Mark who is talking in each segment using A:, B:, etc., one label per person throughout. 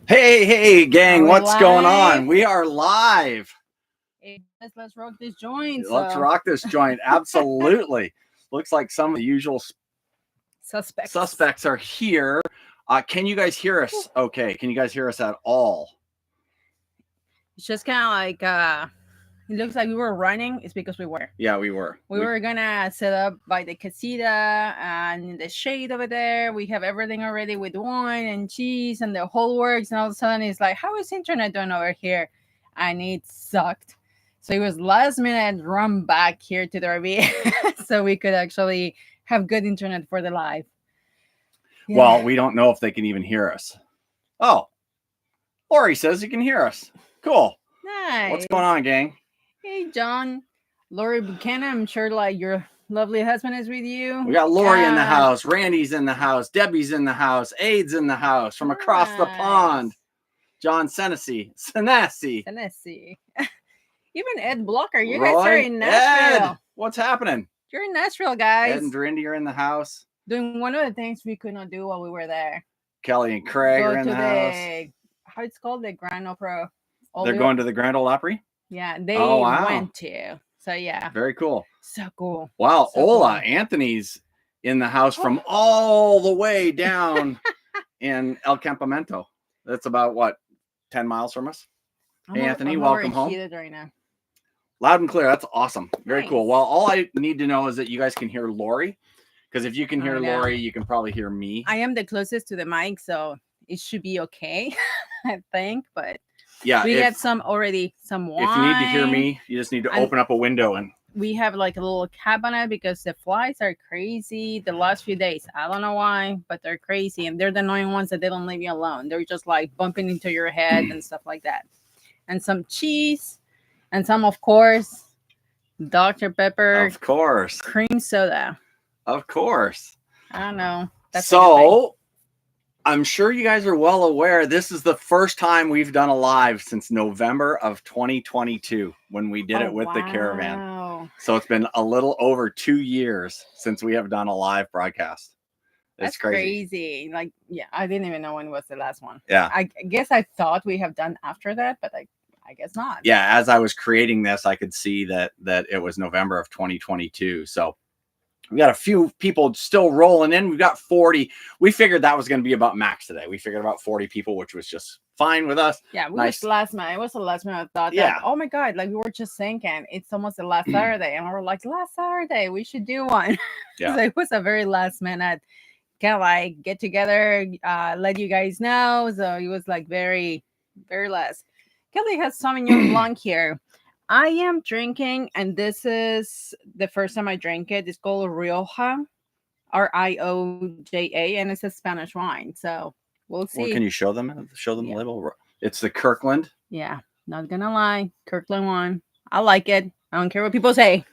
A: Hey, gang,
B: Are we
A: what's going on?
B: live?
A: We are live.
B: Hey, let's rock this joint.
A: Let's rock this joint. Absolutely. Looks like some of the usual suspects are here. Can you guys hear us okay? Can you guys hear us at all?
B: It's just kind of like, it looks like we were running. It's because we were.
A: Yeah, we were.
B: We were going to set up by the casita and in the shade over there. We have everything already with wine and cheese and the whole works. And all of a sudden, it's like, how is internet doing over here? And it sucked. So it was last minute run back here to the RV so we could actually have good internet for the live.
A: Yeah. Well, we don't know if they can even hear us. Oh, Lori says you can hear us. Cool.
B: Nice.
A: What's going on, gang?
B: Hey, John. Lori Buchanan, I'm sure like your lovely husband is with you.
A: We got Lori in the house. Randy's in the house. Debbie's in the house. Aid's in the house from across the pond. John Senesi.
B: Even Ed Blocker. You guys are in Nashville.
A: Ed, what's happening?
B: You're in Nashville, guys.
A: Ed and Randy are in the house.
B: Doing one of the things we could not do while we were there.
A: Kelly and Craig are in the house.
B: How it's called? The Grand Opera.
A: They're going to the Grand Ole Opry?
B: Yeah, they went to. So, yeah.
A: Very cool.
B: So cool.
A: Wow, so Ola, cool. Anthony's in the house from all the way down in El Campamento. That's about, what, 10 miles from us? Hey, Anthony, welcome home.
B: Right now.
A: Loud and clear. That's awesome. Very cool. Well, all I need to know is that you guys can hear Lori. Because if you can hear Lori, you can probably hear me.
B: I am the closest to the mic, so it should be okay, I think. But
A: yeah,
B: we got some wine.
A: If you need to hear me, you just need to open up a window. And
B: we have like a little cabinet because the flies are crazy the last few days. I don't know why, but they're crazy. And they're the annoying ones that they don't leave you alone. They're just like bumping into your head and stuff like that. And some cheese and some, of course, Dr. Pepper.
A: Of course.
B: Cream soda.
A: Of course.
B: I don't know.
A: That's so I'm sure you guys are well aware this is the first time we've done a live since November of 2022 when we did it with the caravan. So it's been a little over 2 years since we have done a live broadcast.
B: That's crazy. Like, yeah, I didn't even know when was the last one.
A: Yeah.
B: I guess I thought we have done after that, but I guess not.
A: Yeah, as I was creating this, I could see that it was November of 2022. So we got a few people still rolling in. We've got 40. We figured that was going to be about max today. We figured about 40 people, which was just fine with us.
B: Yeah, nice. It was the last minute thought. Yeah. That, oh my God, like we were just thinking it's almost the last Saturday. And we were like, last Saturday, we should do one. Yeah. So it was a very last minute kind of like get together, let you guys know. So it was like very, very last. Kelly has Sauvignon Blanc here. I am drinking, and this is the first time I drank it. It's called Rioja, Rioja, and it's a Spanish wine. So we'll see.
A: Well, can you show them the label? It's the Kirkland.
B: Yeah, not gonna lie, Kirkland wine. I like it. I don't care what people say.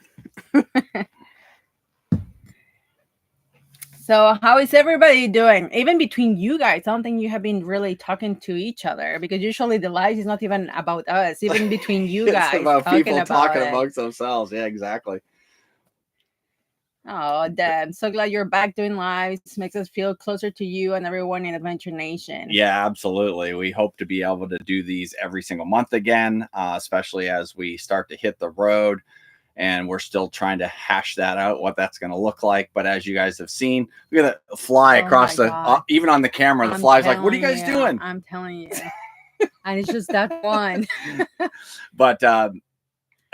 B: So how is everybody doing? Even between you guys, I don't think you have been really talking to each other because usually the live is not even about us. Even between you guys,
A: it's about people talking amongst themselves. Yeah, exactly.
B: Oh, Deb, I'm so glad you're back doing lives. Makes us feel closer to you and everyone in Adventure Nation.
A: Yeah, absolutely. We hope to be able to do these every single month again, especially as we start to hit the road. And we're still trying to hash that out, what that's going to look like. But as you guys have seen, look at that fly across even on the camera, the fly's like, what are you guys doing?
B: I'm telling you. And it's just that one.
A: But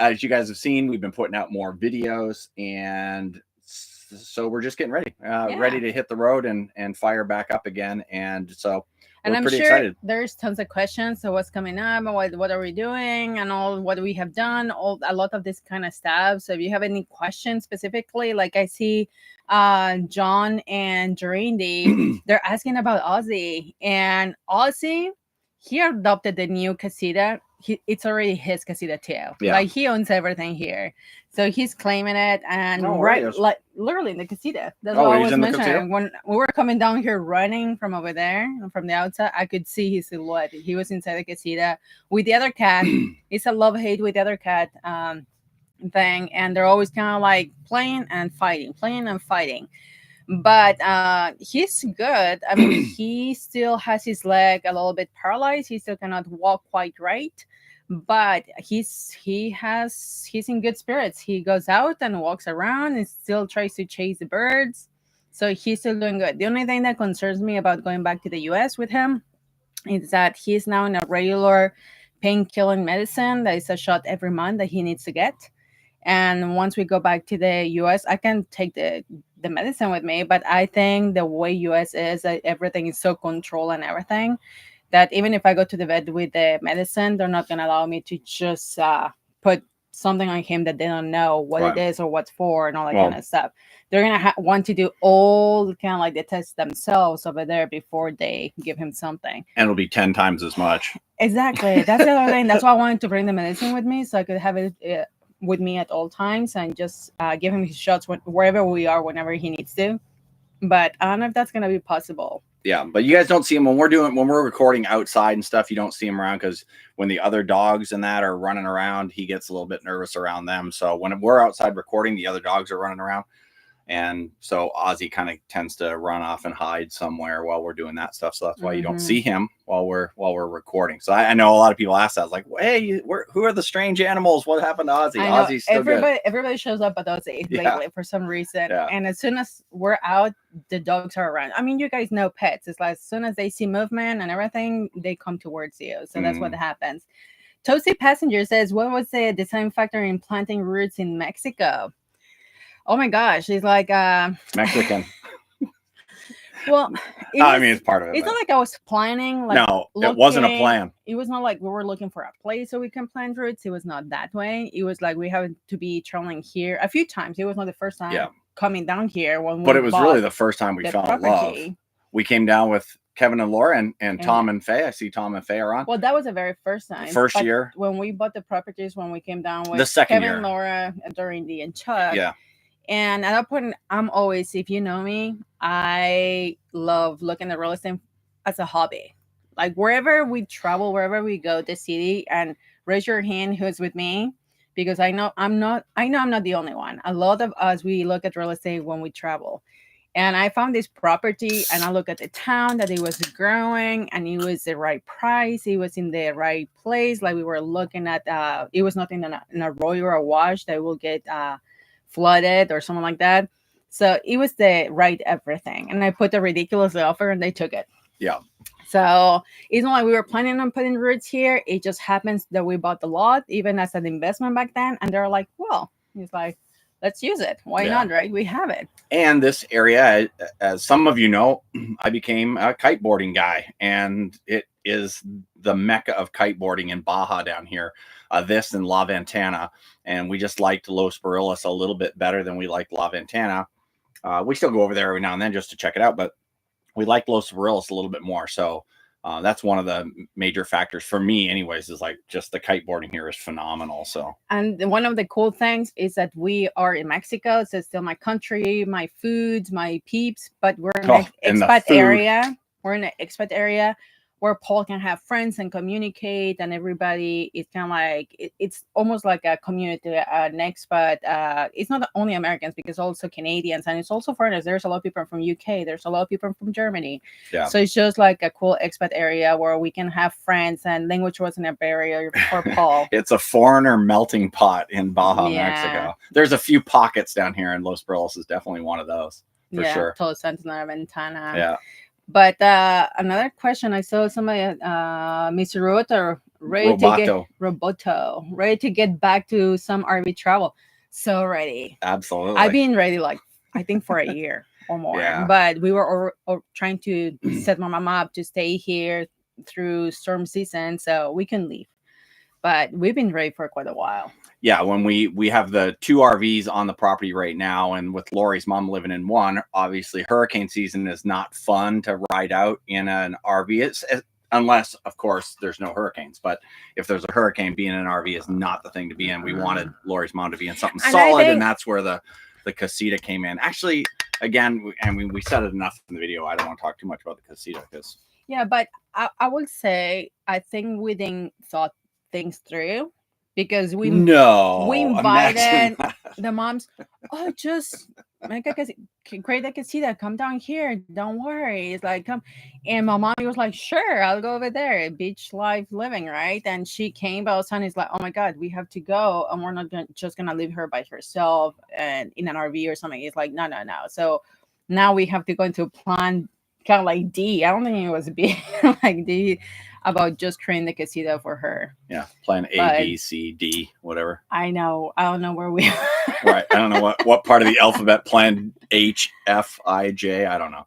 A: as you guys have seen, we've been putting out more videos. And so we're just getting ready, ready to hit the road and fire back up again. And so
B: and I'm sure excited. There's tons of questions. So what's coming up? What are we doing? And all what we have done, a lot of this kind of stuff. So if you have any questions specifically, like I see John and Jorindy, they're asking about Ozzy. And Ozzy, he adopted the new casita. It's already his casita too. Yeah. Like he owns everything here. So he's claiming it and like literally in the casita. That's what I was mentioning. When we were coming down here running from over there, from the outside, I could see his silhouette. He was inside the casita with the other cat. It's a love-hate with the other cat thing. And they're always kind of like playing and fighting. But he's good. I mean, he still has his leg a little bit paralyzed. He still cannot walk quite right, but he's in good spirits. He goes out and walks around and still tries to chase the birds. So he's still doing good. The only thing that concerns me about going back to the US with him is that he's now in a regular pain-killing medicine that is a shot every month that he needs to get. And once we go back to the US, I can take the medicine with me. But I think the way US is, that everything is so controlled and everything, that even if I go to the vet with the medicine, they're not going to allow me to just put something on him that they don't know what it is or what's for and all that kind of stuff. They're going to want to do all kind of like the tests themselves over there before they give him something.
A: And it'll be 10 times as much.
B: Exactly. That's the other thing. That's why I wanted to bring the medicine with me, so I could have it with me at all times and just give him his shots wherever we are, whenever he needs to. But I don't know if that's going to be possible.
A: Yeah, but you guys don't see him when we're recording outside and stuff. You don't see him around because when the other dogs and that are running around, he gets a little bit nervous around them. So when we're outside recording, the other dogs are running around. And so Ozzy kind of tends to run off and hide somewhere while we're doing that stuff. So that's why you don't see him while we're recording. So I know a lot of people ask that, like, hey, who are the strange animals? What happened to Ozzy? Ozzy's still good.
B: Everybody shows up at Ozzy lately for some reason. Yeah. And as soon as we're out, the dogs are around. I mean, you guys know pets. It's like as soon as they see movement and everything, they come towards you. So that's what happens. Toasty Passenger says, what was the design factor in planting roots in Mexico? Oh my gosh, he's like
A: Mexican.
B: Well,
A: I mean, it's part of it.
B: It's not like I was planning. Like,
A: no, it wasn't a plan.
B: It was not like we were looking for a place so we can plant roots. It was not that way. It was like we have to be traveling here a few times. It was not the first time coming down here. But
A: it was really the first time we fell in love. We came down with Kevin and Laura and Tom and Faye. I see Tom and Faye are on.
B: Well, that was the very first time.
A: First year.
B: When we bought the properties, when we came down with
A: the second
B: Kevin,
A: year.
B: Laura, Dorindy, and Chuck.
A: Yeah.
B: And at that point, I'm always, if you know me, I love looking at real estate as a hobby. Like wherever we travel, wherever we go, the city, and raise your hand who's with me, because I know I'm not the only one. A lot of us, we look at real estate when we travel. And I found this property and I look at the town that it was growing and it was the right price. It was in the right place. Like we were looking at, it was not in a road or a wash that will get flooded or something like that. So it was the right everything. And I put a ridiculous offer and they took it.
A: Yeah.
B: So it's not like we were planning on putting roots here. It just happens that we bought the lot, even as an investment back then. And they're like, well, it's like, let's use it. Why not, right? We have it.
A: And this area, as some of you know, I became a kiteboarding guy. And it is the mecca of kiteboarding in Baja down here. This and La Ventana. And we just liked Los Barriles a little bit better than we liked La Ventana. We still go over there every now and then just to check it out. But we like Los Barriles a little bit more. So that's one of the major factors for me anyways, is like just the kiteboarding here is phenomenal. So,
B: and one of the cool things is that we are in Mexico. So it's still my country, my foods, my peeps, but we're in an expat area. We're in an expat area where Paul can have friends and communicate, and everybody is kind of like, it's almost like a community, an expat. It's not only Americans, because also Canadians, and it's also foreigners. There's a lot of people from UK. There's a lot of people from Germany. Yeah. So it's just like a cool expat area where we can have friends, and language wasn't a barrier for Paul.
A: It's a foreigner melting pot in Baja, Mexico. There's a few pockets down here, and Los Barriles is definitely one of those, for sure.
B: Todos Santos, La Ventana.
A: Yeah.
B: But another question, I saw somebody, Mr. Roboto, ready to get back to some RV travel. So ready.
A: Absolutely.
B: I've been ready, like, I think for a year or more. Yeah. But we were trying to set my mom up to stay here through storm season so we can leave. But we've been ready for quite a while.
A: Yeah, when we have the 2 RVs on the property right now, and with Lori's mom living in one, obviously hurricane season is not fun to ride out in an RV. Unless, of course, there's no hurricanes. But if there's a hurricane, being in an RV is not the thing to be in. We wanted Lori's mom to be in something solid, and that's where the casita came in. Actually, again, and we said it enough in the video. I don't want to talk too much about the casita because.
B: Yeah, but I would say I think we didn't thought things through. Because we invited the moms. Oh, just Great, I can see that. Come down here. Don't worry. It's like, come. And my mom was like, sure, I'll go over there. Beach life living, right? And she came, but all of a sudden it's like, oh my God, we have to go. And we're not just going to leave her by herself and in an RV or something. It's like, no, no, no. So now we have to go into a plan kind of like D. I don't think it was B, like D, about just creating the casita for her.
A: Yeah, plan A, B, C, D, whatever.
B: I know. I don't know where we are.
A: Right. I don't know what part of the alphabet plan H, F, I, J. I don't know.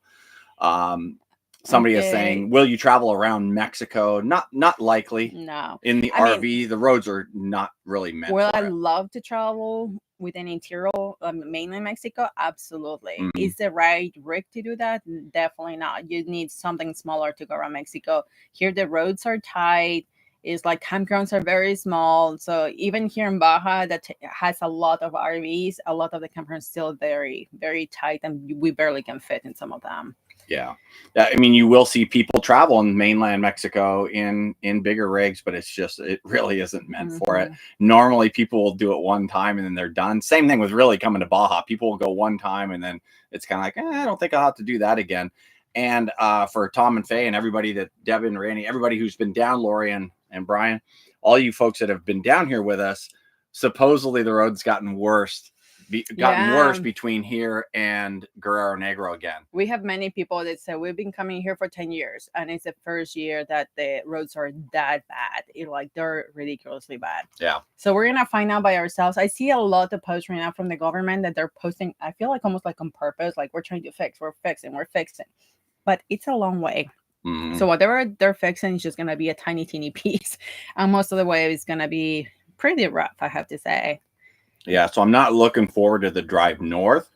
A: Somebody is saying, will you travel around Mexico? Not likely.
B: No.
A: In the RV, the roads are not really meant for it.
B: I love to travel with an interior, mainland Mexico? Absolutely. Mm-hmm. Is the right rig to do that? Definitely not. You need something smaller to go around Mexico. Here, the roads are tight. It's like campgrounds are very small. So even here in Baja, that has a lot of RVs, a lot of the campgrounds still very, very tight, and we barely can fit in some of them.
A: Yeah. I mean, you will see people travel in mainland Mexico in bigger rigs, but it really isn't meant for it. Normally people will do it one time and then they're done. Same thing with really coming to Baja. People will go one time and then it's kind of like, I don't think I'll have to do that again. And for Tom and Faye and everybody Deb and Randy, everybody who's been down, Lori and Brian, all you folks that have been down here with us, supposedly the road's gotten worse between here and Guerrero Negro again.
B: We have many people that say we've been coming here for 10 years and it's the first year that the roads are that bad. They're ridiculously bad.
A: Yeah.
B: So we're gonna find out by ourselves. I see a lot of posts right now from the government that they're posting, I feel like almost like on purpose, like we're trying to we're fixing. But it's a long way. Mm-hmm. So whatever they're fixing is just gonna be a tiny piece. And most of the way is gonna be pretty rough, I have to say.
A: Yeah, so I'm not looking forward to the drive north.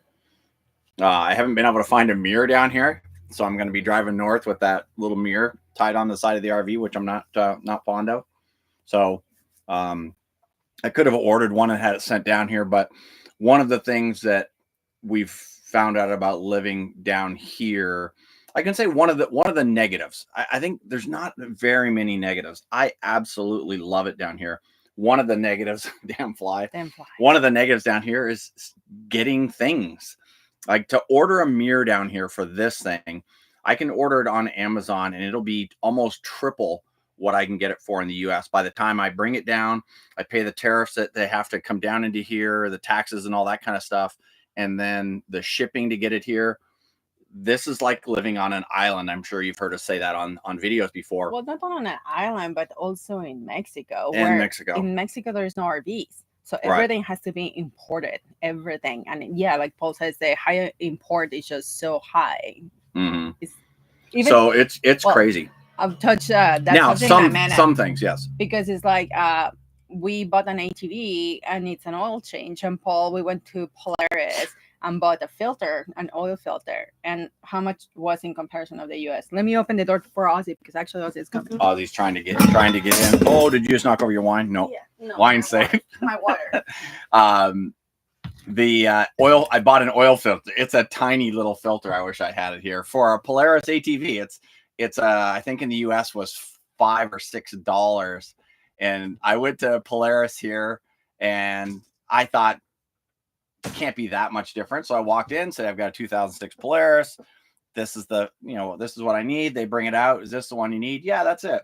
A: I haven't been able to find a mirror down here, so I'm going to be driving north with that little mirror tied on the side of the RV, which I'm not fond of. So I could have ordered one and had it sent down here, but one of the things that we've found out about living down here, I can say one of the negatives. I think there's not very many negatives. I absolutely love it down here. One of the negatives, damn fly. One of the negatives down here is getting things. Like to order a mirror down here for this thing, I can order it on Amazon and it'll be almost triple what I can get it for in the US. By the time I bring it down, I pay the tariffs that they have to come down into here, the taxes and all that kind of stuff. And then the shipping to get it here. This is like living on an island. I'm sure you've heard us say that on videos before.
B: Well, not on an island, but also in Mexico.
A: In Mexico,
B: there is no RVs. So everything has to be imported, everything. And yeah, like Paul says, the higher import is just so high.
A: Mm-hmm. It's crazy.
B: I've touched that.
A: Now, some things, yes.
B: Because it's like we bought an ATV and it's an oil change. And Paul, we went to Polaris and bought an oil filter. And how much was in comparison of the US? Let me open the door for Ozzy because actually Ozzy is coming.
A: Ozzy's trying to get in. Oh, did you just knock over your wine? No. Yeah, no, wine's safe.
B: My water.
A: The oil, I bought an oil filter. It's a tiny little filter. I wish I had it here for a Polaris ATV. It's I think in the US was $5 or $6. And I went to Polaris here and I thought, it can't be that much different. So I walked in, said, I've got a 2006 Polaris. This is this is what I need. They bring it out. Is this the one you need? Yeah, that's it.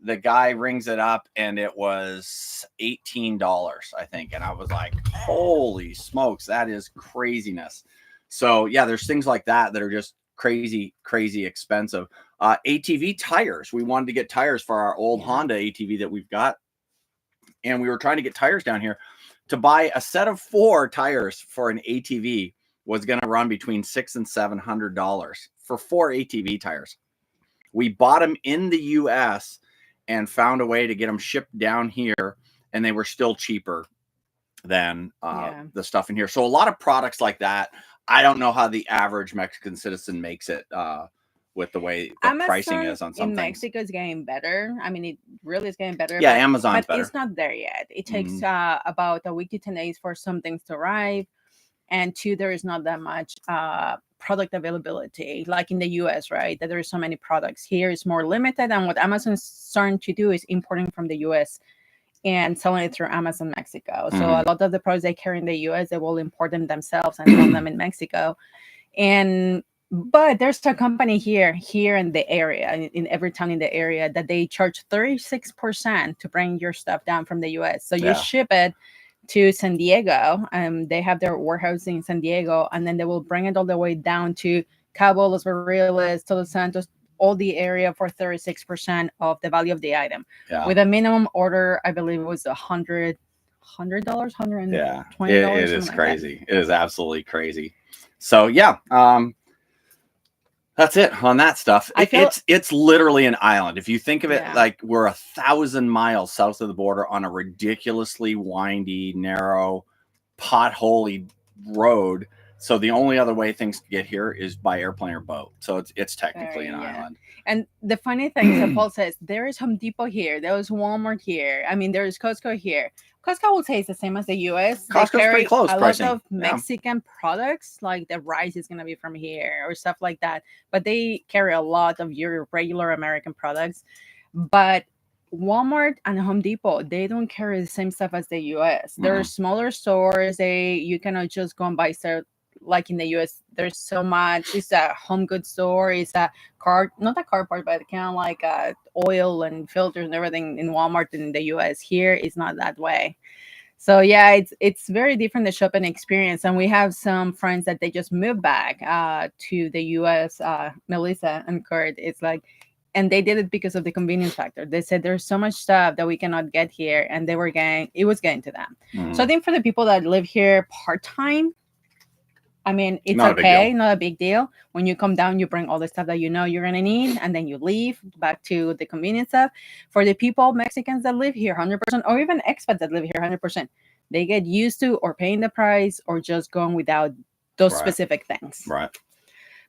A: The guy rings it up and it was $18, I think. And I was like, holy smokes, that is craziness. So yeah, there's things like that are just crazy expensive. ATV tires. We wanted to get tires for our old Honda ATV that we've got. And we were trying to get tires down here. To buy a set of 4 tires for an ATV was going to run between $600 and $700 for 4 ATV tires. We bought them in the US and found a way to get them shipped down here, and they were still cheaper than the stuff in here. So a lot of products like that, I don't know how the average Mexican citizen makes it with the way the pricing is on some things.
B: Mexico is getting better. I mean, it really is getting better.
A: Yeah, Amazon's better.
B: But it's not there yet. It takes about a week to 10 days for some things to arrive. And 2, there is not that much product availability like in the US, right? That there are so many products. Here is more limited. And what Amazon's starting to do is importing from the US and selling it through Amazon Mexico. So a lot of the products they carry in the US, they will import them themselves and sell them in Mexico. But there's a company here in the area, in every town in the area, that they charge 36% to bring your stuff down from the US. So you ship it to San Diego, they have their warehouse in San Diego, and then they will bring it all the way down to Cabo, Los Barriles, Todos Santos, all the area for 36% of the value of the item. With a minimum order, I believe it was $100, $120.
A: It is crazy. It is absolutely crazy. So that's it on that stuff. It's literally an island. If you think of it like we're 1,000 miles south of the border on a ridiculously windy, narrow, potholey road. So the only other way things get here is by airplane or boat. So it's technically an island.
B: And the funny thing is that Paul says there is Home Depot here, there is Walmart here. I mean, there is Costco here. Costco will say it's the same as the US.
A: Costco's pretty close
B: a
A: pricing.
B: lot of Mexican products, like the rice is gonna be from here or stuff like that. But they carry a lot of your regular American products. But Walmart and Home Depot, they don't carry the same stuff as the US. There are smaller stores. You cannot just go and buy stuff. Like in the US, there's so much. It's a home goods store. It's a car, not a car part, but kind of like oil and filters and everything in Walmart in the US. Here, it's not that way. So yeah, it's very different, the shopping experience. And we have some friends that they just moved back to the US. Melissa and Kurt, it's like, and they did it because of the convenience factor. They said there's so much stuff that we cannot get here, and it was getting to them. So I think for the people that live here part-time, I mean, it's not a big deal. When you come down, you bring all the stuff that you know you're going to need, and then you leave back to the convenience stuff. For the people, Mexicans that live here 100%, or even expats that live here 100%, they get used to or paying the price or just going without those specific things.
A: Right.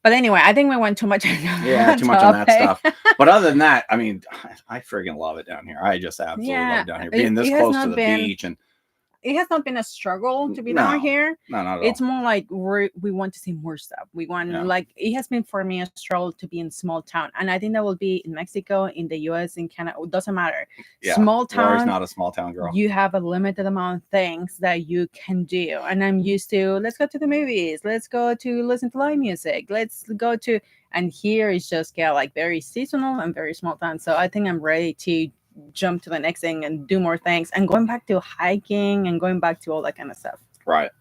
B: But anyway, I think we went too much.
A: Too much on that stuff. But other than that, I mean, I freaking love it down here. I just absolutely love it down here. Being this close to the beach and
B: it has not been a struggle to be down here.
A: No, not at all.
B: It's more like we want to see more stuff. We want like it has been for me a struggle to be in small town, and I think that will be in Mexico, in the US, in Canada. It doesn't matter. Small town.
A: Laura's not a small town girl.
B: You have a limited amount of things that you can do, and I'm used to. Let's go to the movies. Let's go to listen to live music. Let's go to. And here is just like very seasonal and very small town. So I think I'm ready to jump to the next thing and do more things, and going back to hiking and going back to all that kind of stuff.
A: Right.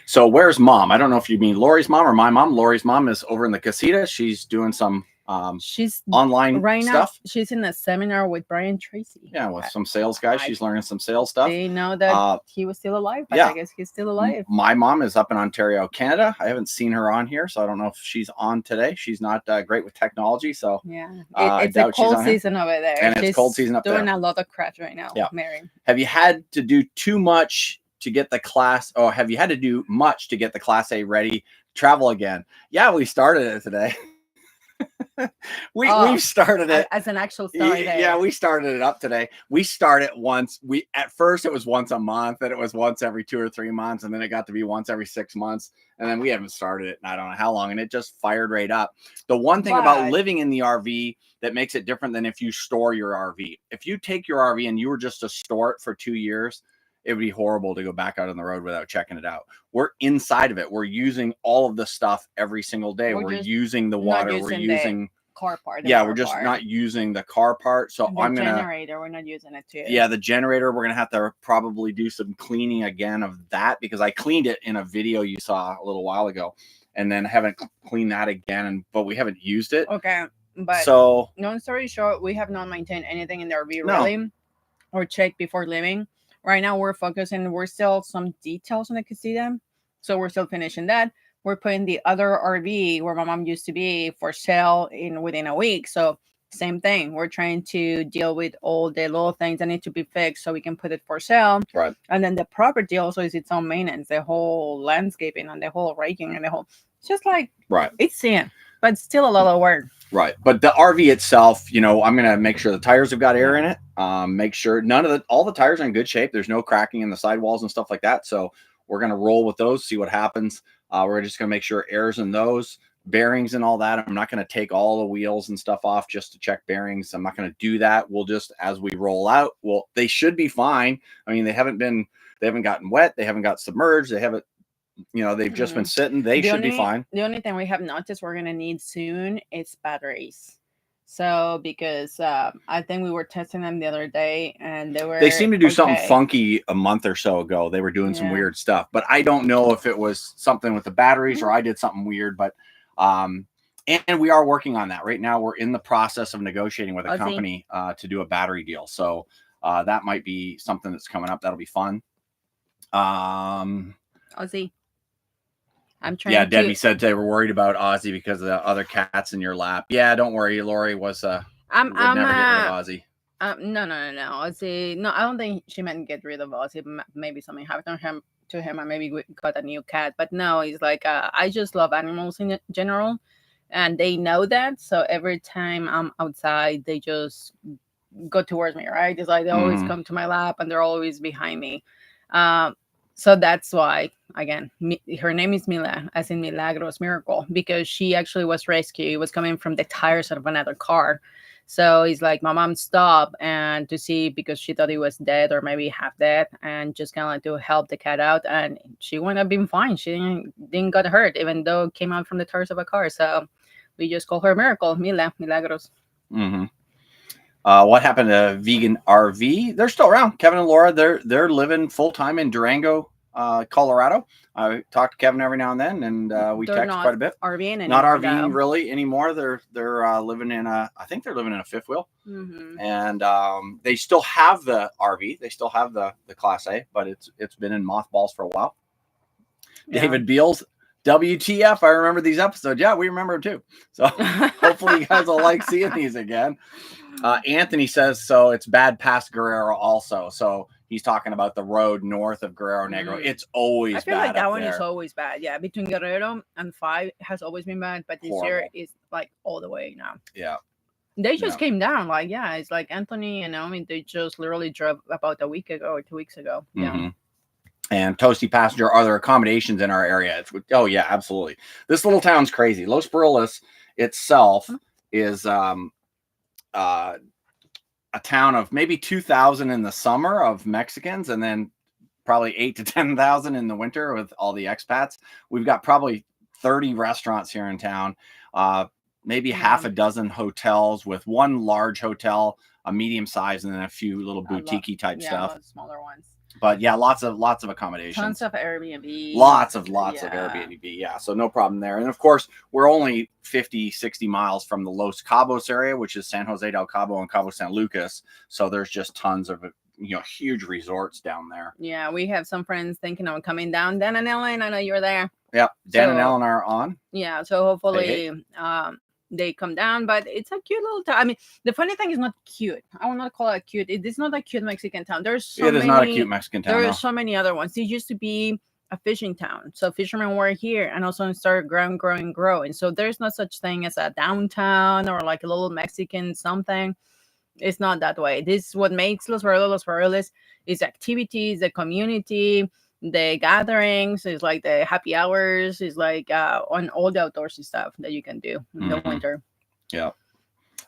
A: So where's mom? I don't know if you mean Lori's mom or my mom. Lori's mom is over in the casita. She's doing some she's online
B: right
A: stuff.
B: Now she's in a seminar with Brian Tracy.
A: With some sales guys. She's learning some sales stuff.
B: They know that he was still alive, but I guess he's still alive.
A: My mom is up in Ontario, Canada. I haven't seen her on here, so I don't know if she's on today. She's not great with technology, so
B: it's a cold season over there,
A: and it's cold season up there.
B: Doing a lot of craft right now. Mary,
A: have you had to do too much to get the class, or have you had to do much to get the Class A ready to travel again? Yeah, we started it today. We've started it
B: as an actual story.
A: We started it up today. We start it once. At first it was once a month, and it was once every 2 or 3 months, and then it got to be once every 6 months, and then we haven't started it in I don't know how long, and it just fired right up. The one thing about living in the RV that makes it different than if you store your RV. If you take your RV and you were just to store it for 2 years, it would be horrible to go back out on the road without checking it out. We're inside of it. We're using all of the stuff every single day. We're using the water. We're using
B: car part.
A: We're just not using the car part. So
B: I'm gonna generator. We're not using it too.
A: Yeah, the generator. We're gonna have to probably do some cleaning again of that, because I cleaned it in a video you saw a little while ago, and then haven't cleaned that again. But we haven't used it.
B: Okay, but
A: so
B: long story short, we have not maintained anything in the RV really, or checked before living. Right now, we're focusing. We're still some details on the casita, so we're still finishing that. We're putting the other RV where my mom used to be for sale within a week. So same thing. We're trying to deal with all the little things that need to be fixed so we can put it for sale.
A: Right.
B: And then the property also is its own maintenance. The whole landscaping and the whole raking and it's just like it's sand, but still a lot of work.
A: Right. But the RV itself, I'm going to make sure the tires have got air in it. Make sure all the tires are in good shape. There's no cracking in the sidewalls and stuff like that. So we're going to roll with those, see what happens. We're just going to make sure air's in those. bearings and all that. I'm not going to take all the wheels and stuff off just to check bearings. I'm not going to do that. We'll just, as we roll out, they should be fine. I mean, they haven't gotten wet. They haven't got submerged. They haven't, they've just been sitting. They should be fine.
B: The only thing we have noticed we're going to need soon is batteries. So, because I think we were testing them the other day and they
A: seemed to do something funky a month or so ago. They were doing some weird stuff, but I don't know if it was something with the batteries or I did something weird, but and we are working on that right now. We're in the process of negotiating with a company to do a battery deal. So that might be something that's coming up. That'll be fun.
B: Ozzy. I'm trying.
A: Yeah, Debbie said they were worried about Ozzy because of the other cats in your lap. Yeah, don't worry. Lori was never get rid of Ozzy.
B: No, Ozzy. No, I don't think she meant get rid of Ozzy. Maybe something happened to him, and maybe we got a new cat. But no, it's like I just love animals in general, and they know that. So every time I'm outside, they just go towards me. Right? It's like they always come to my lap, and they're always behind me. So that's why, again, her name is Mila, as in Milagros, miracle, because she actually was rescued. It was coming from the tires of another car. So it's like my mom stopped and to see, because she thought he was dead or maybe half dead, and just kind of like to help the cat out. And she would have been fine. She didn't got hurt, even though it came out from the tires of a car. So we just call her Miracle, Milagros.
A: What happened to Vegan RV? They're still around. Kevin and Laura, they're living full time in Durango, Colorado. I talk to Kevin every now and then, and we text quite a bit. Not RVing really anymore. They're living in I think they're living in a fifth wheel, and they still have the RV. They still have the Class A, but it's been in mothballs for a while. Yeah. David Beals. WTF, I remember these episodes. Yeah, we remember them too. So hopefully you guys will like seeing these again. Anthony says, so it's bad past Guerrero also. So he's talking about the road north of Guerrero Negro. It's always bad. I feel
B: like that one is always bad. Yeah, between Guerrero and 5 has always been bad, but this year is like all the way now.
A: Yeah.
B: They just came down. Like, yeah, it's like Anthony and Naomi, they just literally drove about a week ago or 2 weeks ago. Yeah.
A: And Toasty Passenger, are there accommodations in our area? Oh, yeah, absolutely. This little town's crazy. Los Barillas itself is a town of maybe 2,000 in the summer of Mexicans, and then probably 8,000 to 10,000 in the winter with all the expats. We've got probably 30 restaurants here in town, maybe half a dozen hotels, with one large hotel, a medium size, and then a few little boutique type stuff.
B: Smaller ones.
A: But yeah, lots of accommodations.
B: Tons of Airbnb.
A: Lots of Airbnb. Yeah. So no problem there. And of course, we're only 50, 60 miles from the Los Cabos area, which is San Jose del Cabo and Cabo San Lucas. So there's just tons of, huge resorts down there.
B: Yeah. We have some friends thinking of coming down. Dan and Ellen, I know you're there.
A: Yeah. Dan and Ellen are on.
B: Yeah. So hopefully, they come down, but it's a cute little town. I mean, the funny thing is not cute. I will not call it cute. It is not a cute Mexican town. It is
A: not a cute Mexican town.
B: There are so many other ones. It used to be a fishing town. So fishermen were here and also started growing. So there's no such thing as a downtown or like a little Mexican something. It's not that way. This is what makes Los Barillas is activities, the community, the gatherings, is like the happy hours, is like on all the outdoorsy stuff that you can do in the winter.
A: Yeah.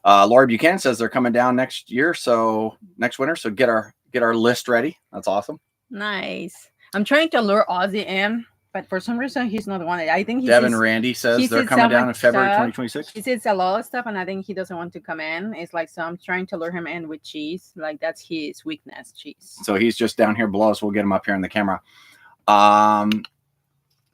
A: Laura Buchanan says they're coming down next winter. So get our list ready. That's awesome.
B: Nice. I'm trying to lure Ozzy in, but for some reason he's not wanted. I think
A: Devin Randy says they're coming down in February 2026.
B: He says a lot of stuff, and I think he doesn't want to come in. It's like, so I'm trying to lure him in with cheese. Like, that's his weakness, cheese.
A: So he's just down here below us. We'll get him up here in the camera.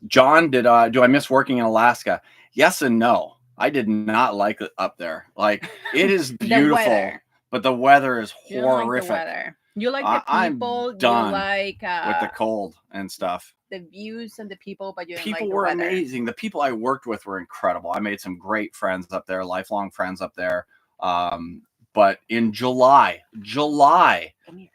A: John, do I miss working in Alaska? Yes and no. I did not like it up there. Like, it is beautiful, but the weather is horrific.
B: You like the people.
A: I'm done
B: you like
A: with the cold and stuff.
B: The views and the people, but you
A: people were amazing. The people I worked with were incredible. I made some great friends up there, lifelong friends up there. But in July,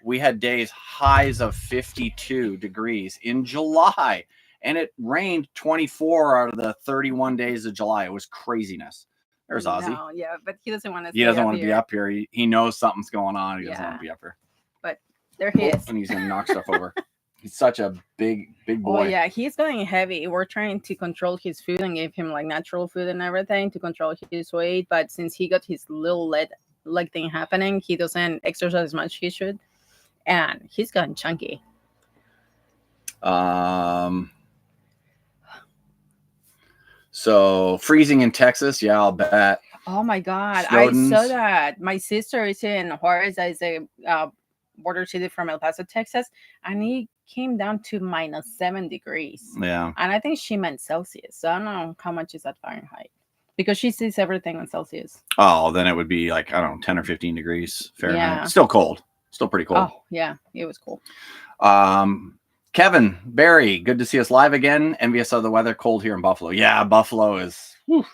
A: we had days highs of 52 degrees in July, and it rained 24 out of the 31 days of July. It was craziness. There's Ozzy.
B: No, yeah, but he doesn't want to.
A: He doesn't want to be up here. He knows something's going on. He doesn't want to be up here.
B: But there he is.
A: And he's going to knock stuff over. He's such a big boy.
B: Oh yeah, he's going heavy. We're trying to control his food and give him like natural food and everything to control his weight. But since he got his little leg thing happening, he doesn't exercise as much he should, and he's gotten chunky.
A: So freezing in Texas, yeah, I'll bet.
B: Oh my God,
A: Snowden's.
B: I saw that. My sister is in Juarez, that is a border city from El Paso, Texas, and it came down to -7 degrees.
A: Yeah.
B: And I think she meant Celsius. So I don't know how much is that Fahrenheit, because she sees everything on Celsius.
A: Oh, then it would be like, I don't know, 10 or 15 degrees Fahrenheit.
B: Yeah.
A: Still cold. Still pretty cold.
B: Oh yeah, it was cool.
A: Kevin, Barry, good to see us live again. Envious of the weather, cold here in Buffalo. Yeah, Buffalo is, whew,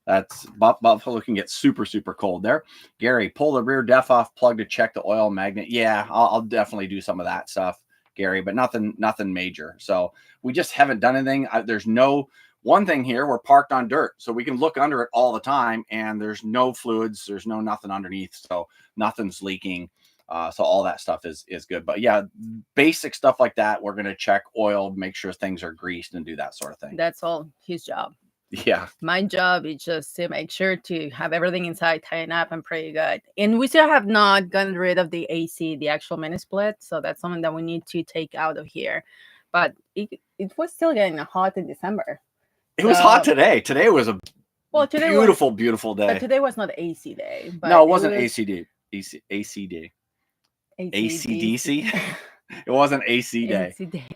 A: that's Buffalo can get super, super cold there. Gary, pull the rear def off plug to check the oil magnet. Yeah, I'll definitely do some of that stuff, Gary, but nothing major. So we just haven't done anything. There's no one thing here. We're parked on dirt, so we can look under it all the time, and there's no fluids. There's nothing underneath, so nothing's leaking. So all that stuff is good. But yeah, basic stuff like that, we're going to check oil, make sure things are greased, and do that sort of thing.
B: That's all his job.
A: Yeah.
B: My job is just to make sure to have everything inside tighten up and pretty good. And we still have not gotten rid of the AC, the actual mini split. So that's something that we need to take out of here. But it was still getting hot in December.
A: It was hot today. Today was a beautiful day.
B: But today was not AC day. But
A: no, it wasn't ACD. ACD. ACDC. It wasn't AC day.
B: AC day.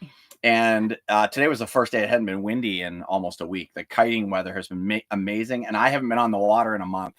A: And today was the first day it hadn't been windy in almost a week. The kiting weather has been amazing, and I haven't been on the water in a month.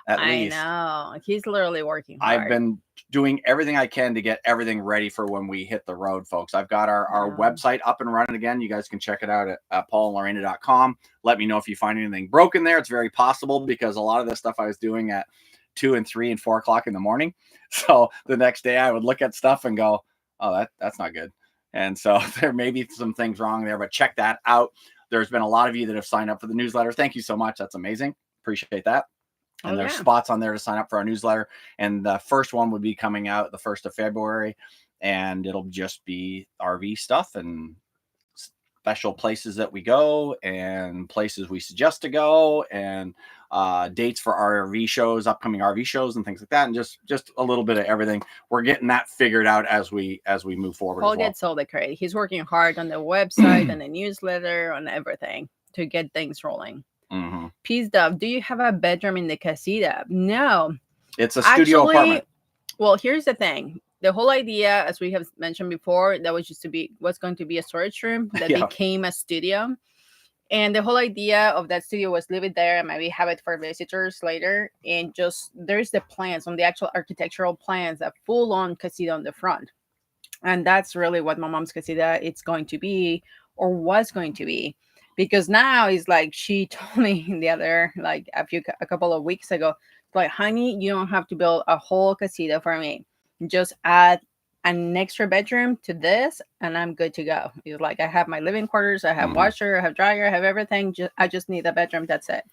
A: At least.
B: I know. He's literally working hard.
A: I've been doing everything I can to get everything ready for when we hit the road, folks. I've got our website up and running again. You guys can check it out at paulandlorena.com. Let me know if you find anything broken there. It's very possible, because a lot of this stuff I was doing at 2 and 3 and 4 o'clock in the morning. So the next day I would look at stuff and go, oh, that's not good. And so there may be some things wrong there, but check that out. There's been a lot of you that have signed up for the newsletter. Thank you so much. That's amazing. Appreciate that. And there's spots on there to sign up for our newsletter. And the first one would be coming out the 1st of February. And it'll just be RV stuff and special places that we go and places we suggest to go and dates for RV shows, upcoming RV shows and things like that. And just a little bit of everything. We're getting that figured out as we move forward.
B: Paul gets all the credit. He's working hard on the website and the newsletter, on everything to get things rolling.
A: Mm-hmm.
B: Peace Dove, do you have a bedroom in the casita? No.
A: It's a studio apartment.
B: Well, here's the thing. The whole idea, as we have mentioned before, that was going to be a storage room that became a studio. And the whole idea of that studio was leave it there and maybe have it for visitors later. And just there's the plans on the actual architectural plans, a full-on casita on the front. And that's really what my mom's casita it's going to be, or was going to be. Because now it's like she told me a couple of weeks ago, like, honey, you don't have to build a whole casita for me. Just add an extra bedroom to this and I'm good to go. It's like, I have my living quarters, I have washer, I have dryer, I have everything. I just need a bedroom. That's it.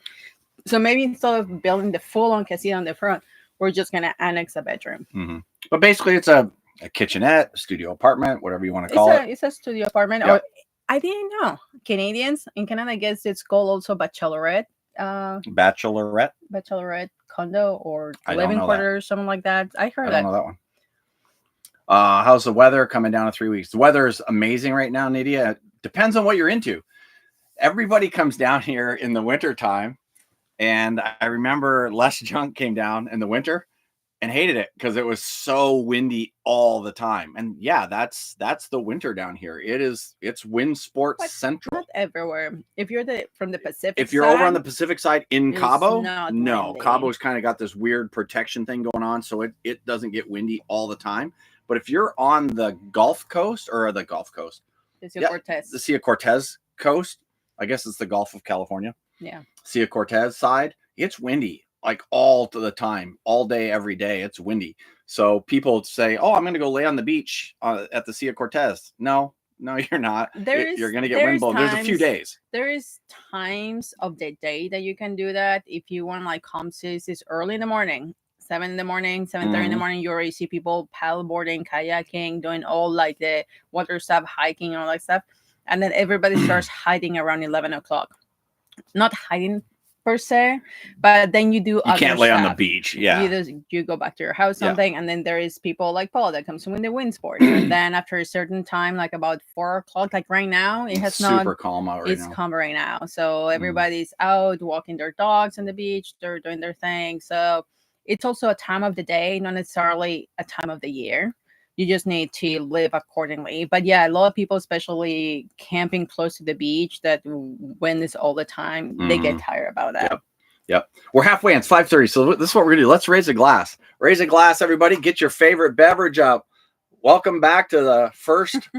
B: So maybe instead of building the full-on casita on the front, we're just going to annex a bedroom.
A: Mm-hmm. But basically it's a kitchenette, a studio apartment, whatever you want to call it.
B: It's a studio apartment. Yep. I didn't know. Canadians in Canada, I guess it's called also bachelorette. Bachelorette condo or living quarters, something like that. I heard that.
A: I don't know that one. How's the weather coming down in 3 weeks? The weather is amazing right now, Nydia. It depends on what you're into. Everybody comes down here in the winter time. And I remember Les Junk came down in the winter and hated it because it was so windy all the time. And yeah, that's the winter down here. It's wind sports central.
B: Not everywhere. If you're from the Pacific
A: if you're
B: side,
A: over on the Pacific side in Cabo, no.
B: Windy.
A: Cabo's kind of got this weird protection thing going on, so it doesn't get windy all the time. But if you're on the Gulf Coast or the Gulf Coast,
B: the Sea
A: Cortez coast, I guess it's the Gulf of California.
B: Yeah.
A: Sea Cortez side, it's windy. Like all the time, all day, every day, it's windy. So people say, "Oh, I'm going to go lay on the beach at the Sea Cortez." No, you're not. You're going to get wind blown. There's a few days.
B: There is times of the day that you can do that. If you want like calm seas, it's early in the morning, 7 in the morning, 7:30 in the morning, you already see people paddleboarding, kayaking, doing all like the water stuff, hiking, and all that stuff. And then everybody starts hiding around 11 o'clock. Not hiding per se, but then you do
A: You
B: other
A: can't lay
B: stuff.
A: on the beach. Yeah.
B: You go back to your house, something, and then there is people like Paul that comes in the Wynns sport. And then after a certain time, like about 4 o'clock, like right now, it has
A: super calm out right
B: it's
A: now.
B: calm right now. So everybody's out walking their dogs on the beach. They're doing their thing. So it's also a time of the day, not necessarily a time of the year. You just need to live accordingly. But yeah, a lot of people, especially camping close to the beach, that when it's all the time, they get tired about that.
A: Yep. We're halfway. It's 5:30. So this is what we're going to do. Let's raise a glass. Raise a glass, everybody. Get your favorite beverage up. Welcome back to the first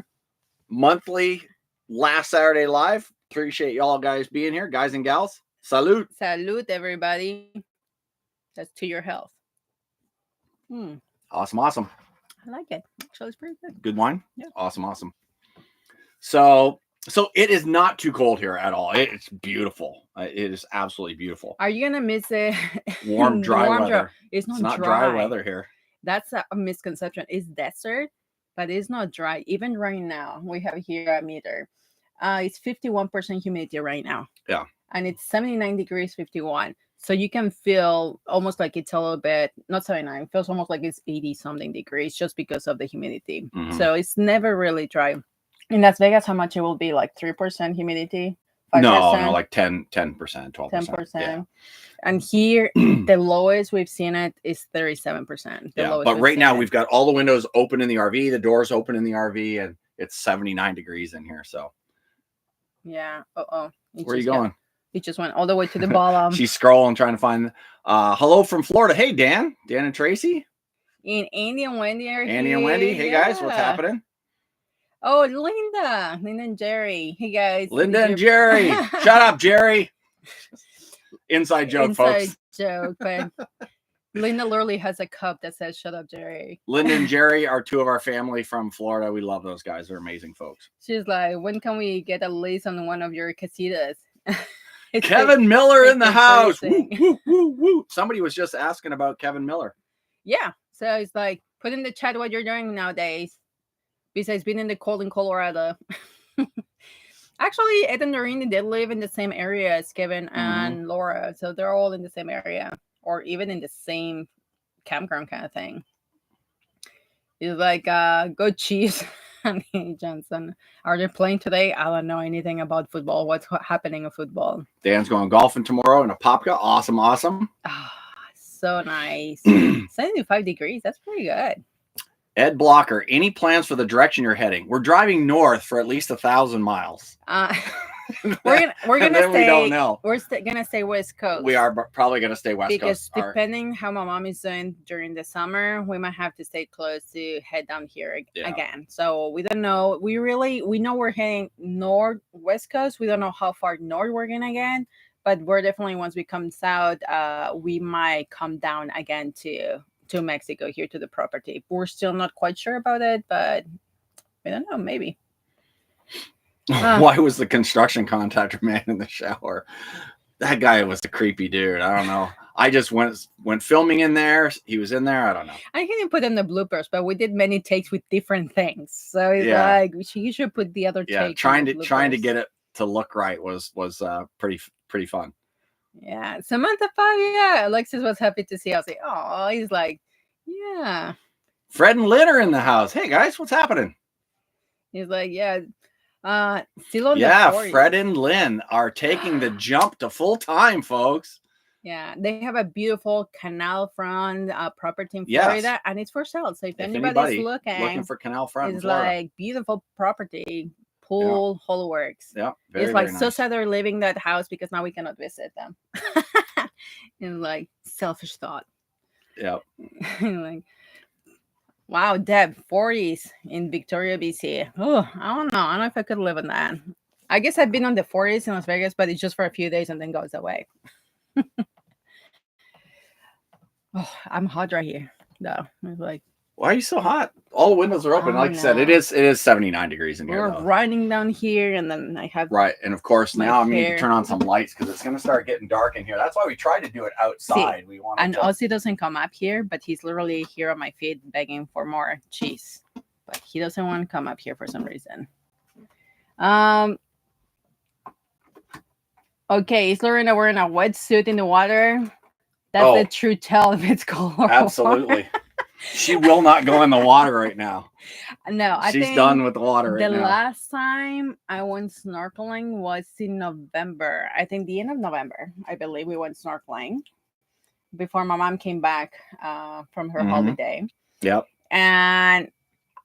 A: monthly Last Saturday Live. Appreciate y'all guys being here. Guys and gals. Salute.
B: Salute, everybody. That's to your health.
A: Awesome.
B: I like it. Actually, it's pretty good.
A: Good wine?
B: Yeah.
A: Awesome. So it is not too cold here at all. It's beautiful. It is absolutely beautiful.
B: Are you gonna miss it?
A: Warm, dry weather.
B: It's not
A: dry weather here.
B: That's a misconception. It's desert, but it's not dry. Even right now, we have here a meter. It's 51% humidity right now.
A: Yeah.
B: And it's 79 degrees, 51. So you can feel almost like it's a little bit, not 79, it feels almost like it's 80 something degrees just because of the humidity. So it's never really dry. In Las Vegas, how much it will be? Like 3% humidity? 5%?
A: No, like 10%, 12%.
B: 10%.
A: Yeah.
B: And here, the lowest we've seen it is 37%.
A: But right now, we've got all the windows open in the RV, the doors open in the RV, and it's 79 degrees in here. So,
B: yeah.
A: Where are you going?
B: It just went all the way to the bottom.
A: She's scrolling, trying to find. Hello from Florida. Hey, Dan and Tracy.
B: And Andy and Wendy are here.
A: Andy and Wendy. Hey, guys. What's happening?
B: Oh, Linda and Jerry. Hey, guys.
A: Linda and Jerry. Shut up, Jerry. Inside joke, folks.
B: Joke, but Linda literally has a cup that says "Shut up, Jerry."
A: Linda and Jerry are two of our family from Florida. We love those guys. They're amazing folks.
B: She's like, when can we get a lease on one of your casitas?
A: Kevin Miller in the house. Woo, woo, woo, woo. Somebody was just asking about Kevin Miller.
B: Yeah. So it's like, put in the chat what you're doing nowadays. Besides being in the cold in Colorado. Actually, Ed and Doreen, they live in the same area as Kevin and Laura. So they're all in the same area. Or even in the same campground kind of thing. It's like, go Chiefs. Johnson, are they playing today? I don't know anything about football. What's happening in football?
A: Dan's going golfing tomorrow in a Apopka. Awesome.
B: So nice. 75 degrees. That's pretty good.
A: Ed Blocker, any plans for the direction you're heading? We're driving north for at least 1,000 miles.
B: We're gonna stay.
A: We don't know.
B: We're gonna stay West Coast.
A: We are probably gonna stay West Coast
B: because depending how my mom is doing during the summer, we might have to stay close to head down here again. So we don't know. We know we're heading north West Coast. We don't know how far north we're gonna get, but we're definitely once we come south, we might come down again to Mexico here to the property. We're still not quite sure about it, but we don't know. Maybe.
A: Why was the construction contractor man in the shower? That guy was a creepy dude. I don't know. I just went filming in there. He was in there. I don't know. I
B: didn't put in the bloopers, but we did many takes with different things. So it's like you should put the other take.
A: Trying to get it to look right was pretty fun.
B: Yeah, Samantha 5. Yeah, Alexis was happy to see us. Like, oh, he's like, yeah.
A: Fred and Lynn are in the house. Hey guys, what's happening?
B: He's like, yeah. Still on the 40s.
A: Fred and Lynn are taking the jump to full time, folks.
B: Yeah, they have a beautiful canal front property in Florida, and it's for sale. So if anybody's looking
A: for canal front,
B: it's like beautiful property, pool, whole works.
A: Yeah,
B: it's like so sad they're leaving that house because now we cannot visit them. And like selfish thought.
A: Yeah.
B: Like, wow, Deb, 40s in Victoria, BC. Oh, I don't know if I could live in that. I guess I've been on the 40s in Las Vegas, but it's just for a few days and then goes away. Oh, I'm hot right here, though. It's like
A: Why are you so hot? All the windows are open. Like I said, it is 79 degrees in here.
B: We're running down here, and then I have
A: and of course now I'm going to turn on some lights because it's going to start getting dark in here. That's why we tried to do it outside. We wanted
B: and Ozzy doesn't come up here, but he's literally here on my feet begging for more cheese. But he doesn't want to come up here for some reason. Okay, is Lorena wearing a wetsuit in the water? That's the true tell if it's cold or
A: absolutely. She will not go in the water right now.
B: No,
A: she's done with the water right now.
B: The last time I went snorkeling was in November. I think the end of November, I believe we went snorkeling before my mom came back from her holiday.
A: Yep.
B: And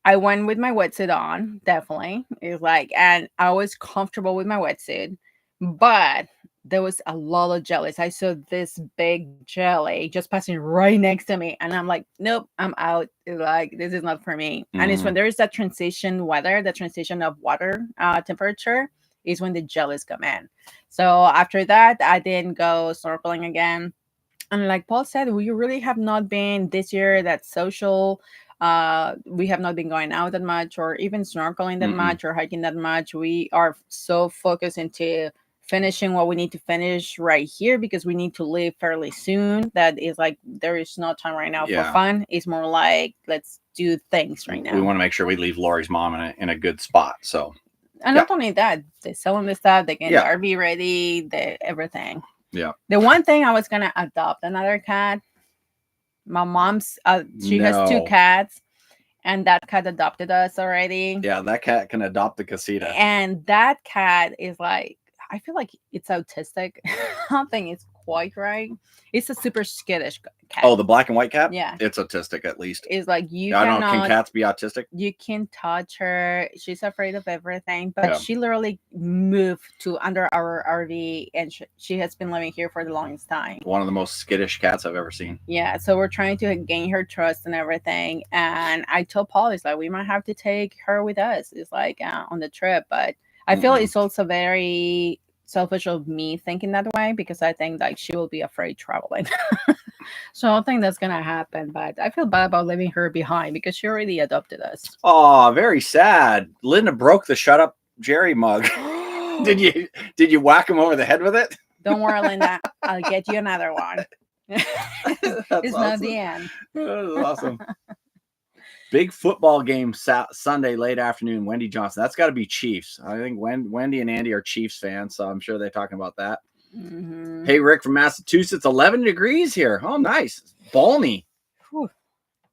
B: I went with my wetsuit on, definitely. It was like, and I was comfortable with my wetsuit, but there was a lot of jellies. I saw this big jelly just passing right next to me. And I'm like, nope, I'm out. It's like, this is not for me. And it's when there is that transition weather, the transition of water temperature is when the jellies come in. So after that, I didn't go snorkeling again. And like Paul said, we really have not been this year that social. We have not been going out that much or even snorkeling that much or hiking that much. We are so focused into finishing what we need to finish right here because we need to leave fairly soon. That is like, there is no time right now for fun. It's more like, let's do things right now.
A: We want to make sure we leave Lori's mom in a good spot. So,
B: and not only that, they're selling the stuff, they get the RV ready, everything.
A: Yeah.
B: The one thing I was going to adopt another cat. My mom's, she has 2 cats. And that cat adopted us already.
A: Yeah, that cat can adopt the casita.
B: And that cat is like, I feel like it's autistic. I don't think it's quite right. It's a super skittish cat.
A: Oh, the black and white cat?
B: Yeah.
A: It's autistic at least.
B: It's like
A: I don't know, can cats be autistic?
B: You can touch her. She's afraid of everything. But she literally moved to under our RV and she has been living here for the longest time.
A: One of the most skittish cats I've ever seen.
B: Yeah, so we're trying to gain her trust and everything. And I told Paul, it's like, we might have to take her with us. It's like on the trip. But I feel it's also very selfish of me thinking that way because I think like she will be afraid traveling. So I don't think that's gonna happen. But I feel bad about leaving her behind because she already adopted us.
A: Oh, very sad. Linda broke the Shut Up Jerry mug. Did you whack him over the head with it?
B: Don't worry, Linda. I'll get you another one. It's awesome. Not the end.
A: That's awesome. Big football game Sunday late afternoon. Wendy Johnson. That's got to be Chiefs. I think Wendy and Andy are Chiefs fans, so I'm sure they're talking about that. Hey, Rick from Massachusetts. 11 degrees here. Oh, nice. Balmy.
B: Whew.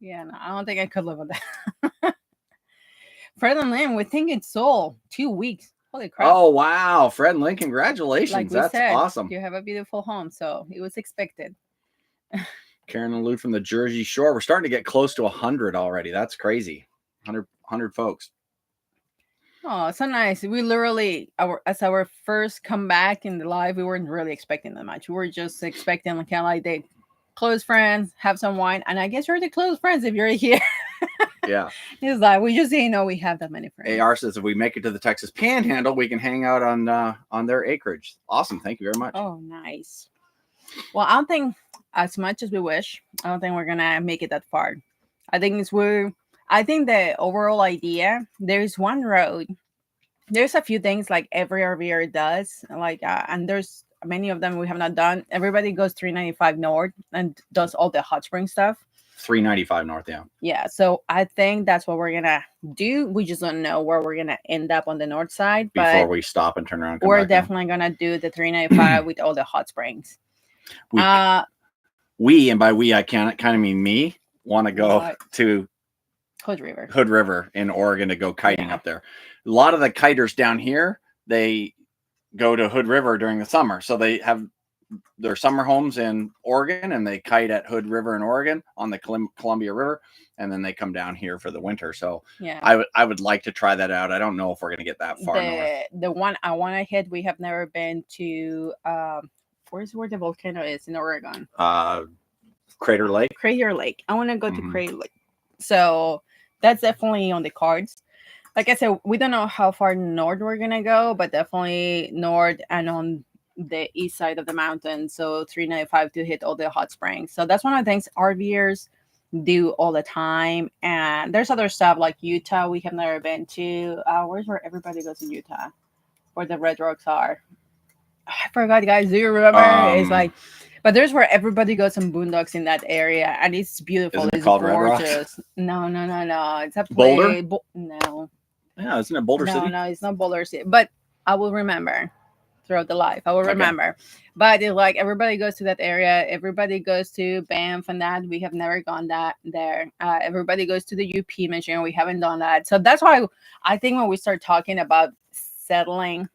B: Yeah, no, I don't think I could live with that. Fred and Lynn, we think it's Seoul. 2 weeks. Holy crap.
A: Oh, wow. Fred and Lynn, congratulations.
B: Like
A: that's awesome.
B: You have a beautiful home, so it was expected.
A: Karen and Lou from the Jersey Shore. We're starting to get close to 100 already. That's crazy. 100 folks.
B: Oh, so nice. We literally, as our first comeback in the live, we weren't really expecting that much. We were just expecting kind of like the close friends, have some wine. And I guess you're the close friends if you're here.
A: Yeah.
B: It's like, we just didn't know we have that many friends.
A: AR says if we make it to the Texas Panhandle, we can hang out on their acreage. Awesome. Thank you very much.
B: Oh, nice. Well, I don't think as much as we wish, I don't think we're gonna make it that far. I think the overall idea, there's one road. There's a few things like every RVer does, like and there's many of them we have not done. Everybody goes 395 north and does all the hot spring stuff.
A: 395 north, yeah.
B: Yeah, so I think that's what we're gonna do. We just don't know where we're gonna end up on the north side.
A: Before we stop and turn around.
B: We're definitely gonna do the 395 with all the hot springs.
A: We, and by we, I kind of mean me, want to go to
B: Hood River
A: in Oregon to go kiting up there. A lot of the kiters down here, they go to Hood River during the summer. So they have their summer homes in Oregon and they kite at Hood River in Oregon on the Columbia River. And then they come down here for the winter. So yeah, I would like to try that out. I don't know if we're going to get that far north.
B: The one I want to hit, we have never been to, where's where the volcano is in Oregon?
A: Crater Lake.
B: I want to go to Crater Lake. So that's definitely on the cards. Like I said, we don't know how far north we're going to go, but definitely north and on the east side of the mountain. So 395 to hit all the hot springs. So that's one of the things RVers do all the time. And there's other stuff like Utah we have never been to. Where's where everybody goes in Utah? Where the Red Rocks are. I forgot, guys. Do you remember? It's like, but there's where everybody goes on boondocks in that area, and it's beautiful.
A: Isn't it
B: it's
A: called Red
B: gorgeous. No. It's a
A: Boulder?
B: No.
A: Yeah, isn't it Boulder City?
B: No, it's not Boulder City. But I will remember throughout the life. I will remember. But it's like everybody goes to that area. Everybody goes to Banff and that. We have never gone there. Everybody goes to the UP Mission. We haven't done that. So that's why I think when we start talking about settling,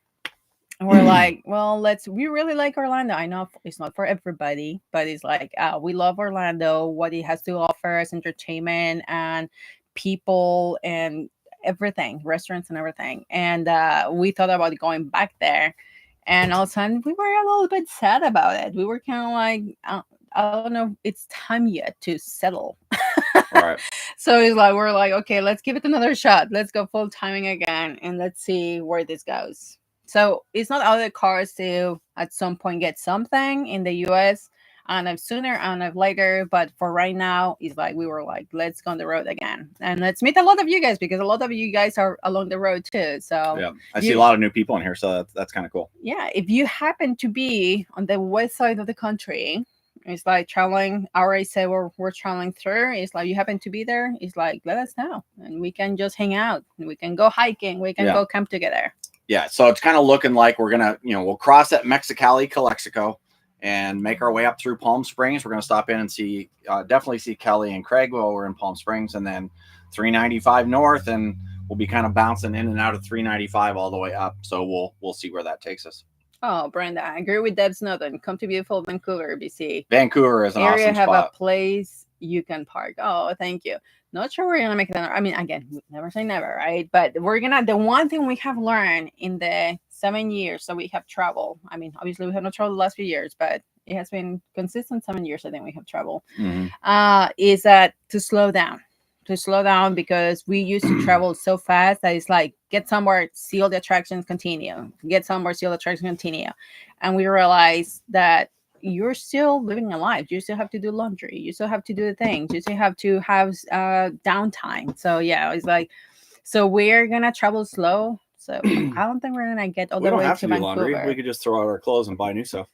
B: we're like, well, we really like Orlando. I know it's not for everybody, but it's like, we love Orlando, what it has to offer as entertainment and people and everything, restaurants and everything. And we thought about going back there. And all of a sudden, we were a little bit sad about it. We were kind of like, I don't know, it's time yet to settle.
A: Right.
B: So it's like, we're like, okay, let's give it another shot. Let's go full timing again. And let's see where this goes. So it's not out of the cards to at some point get something in the US, and if sooner and if later. But for right now, it's like we were like, let's go on the road again and let's meet a lot of you guys, because a lot of you guys are along the road too. So
A: yeah, I see a lot of new people in here, so that's kind of cool.
B: Yeah, if you happen to be on the west side of the country, it's like traveling. I already said we're traveling through. It's like you happen to be there. It's like, let us know, and we can just hang out. We can go hiking. We can go camp together.
A: Yeah, so it's kind of looking like we're gonna, we'll cross at Mexicali, Calexico, and make our way up through Palm Springs. We're gonna stop in and see, definitely see Kelly and Craig while we're in Palm Springs, and then 395 north, and we'll be kind of bouncing in and out of 395 all the way up. So we'll see where that takes us.
B: Oh, Brenda, I agree with Deb Snowden. Come to beautiful Vancouver, BC.
A: Vancouver is an awesome spot.
B: Have a place you can park. Oh, thank you. Not sure we're gonna make it. I mean, again, never say never, right? But we're gonna. The one thing we have learned in the 7 years that we have traveled. I mean, obviously we have not traveled the last few years, but it has been consistent 7 years. I think we have traveled. Is that to slow down. Because we used to travel so fast that it's like, get somewhere, see all the attractions, continue. Get somewhere, see all the attractions, continue. And we realized that you're still living a life. You still have to do laundry. You still have to do the things. You still have to have downtime. So yeah, it's like, so we're gonna travel slow. So I don't think we're gonna get all the way to Vancouver. We don't have to do laundry.
A: We could just throw out our clothes and buy new stuff.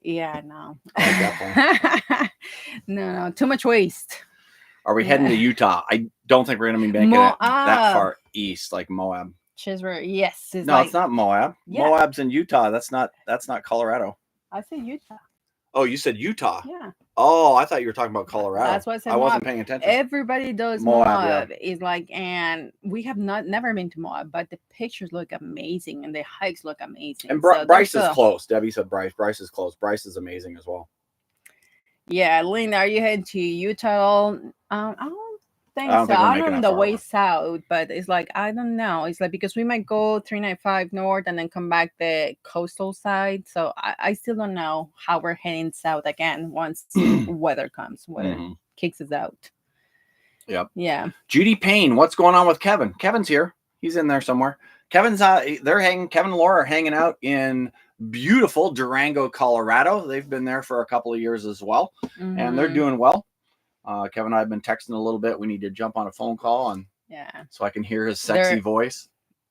B: Yeah, no.
A: I like that plan.
B: No, too much waste.
A: Are we heading to Utah? I don't think we're going to be making it that far east, like Moab.
B: Chisholm, yes.
A: It's not Moab. Yeah. Moab's in Utah. That's not Colorado.
B: I said Utah.
A: Oh, you said Utah?
B: Yeah.
A: Oh, I thought you were talking about Colorado.
B: That's what I said.
A: I wasn't paying attention.
B: Everybody does Moab. Is like, and we have never been to Moab, but the pictures look amazing and the hikes look amazing.
A: And Bryce is close. Debbie said Bryce. Bryce is close. Bryce is amazing as well.
B: Yeah, Lynn, are you heading to Utah? I don't think so. I don't know the way south, but it's like, I don't know. It's like, because we might go 395 north and then come back the coastal side. So I still don't know how we're heading south again once weather kicks us out.
A: Yep.
B: Yeah.
A: Judy Payne, what's going on with Kevin? Kevin's here. He's in there somewhere. Kevin's Kevin and Laura are hanging out in beautiful Durango, Colorado. They've been there for a couple of years as well, and they're doing well. Kevin and I have been texting a little bit. We need to jump on a phone call, and so I can hear his sexy voice.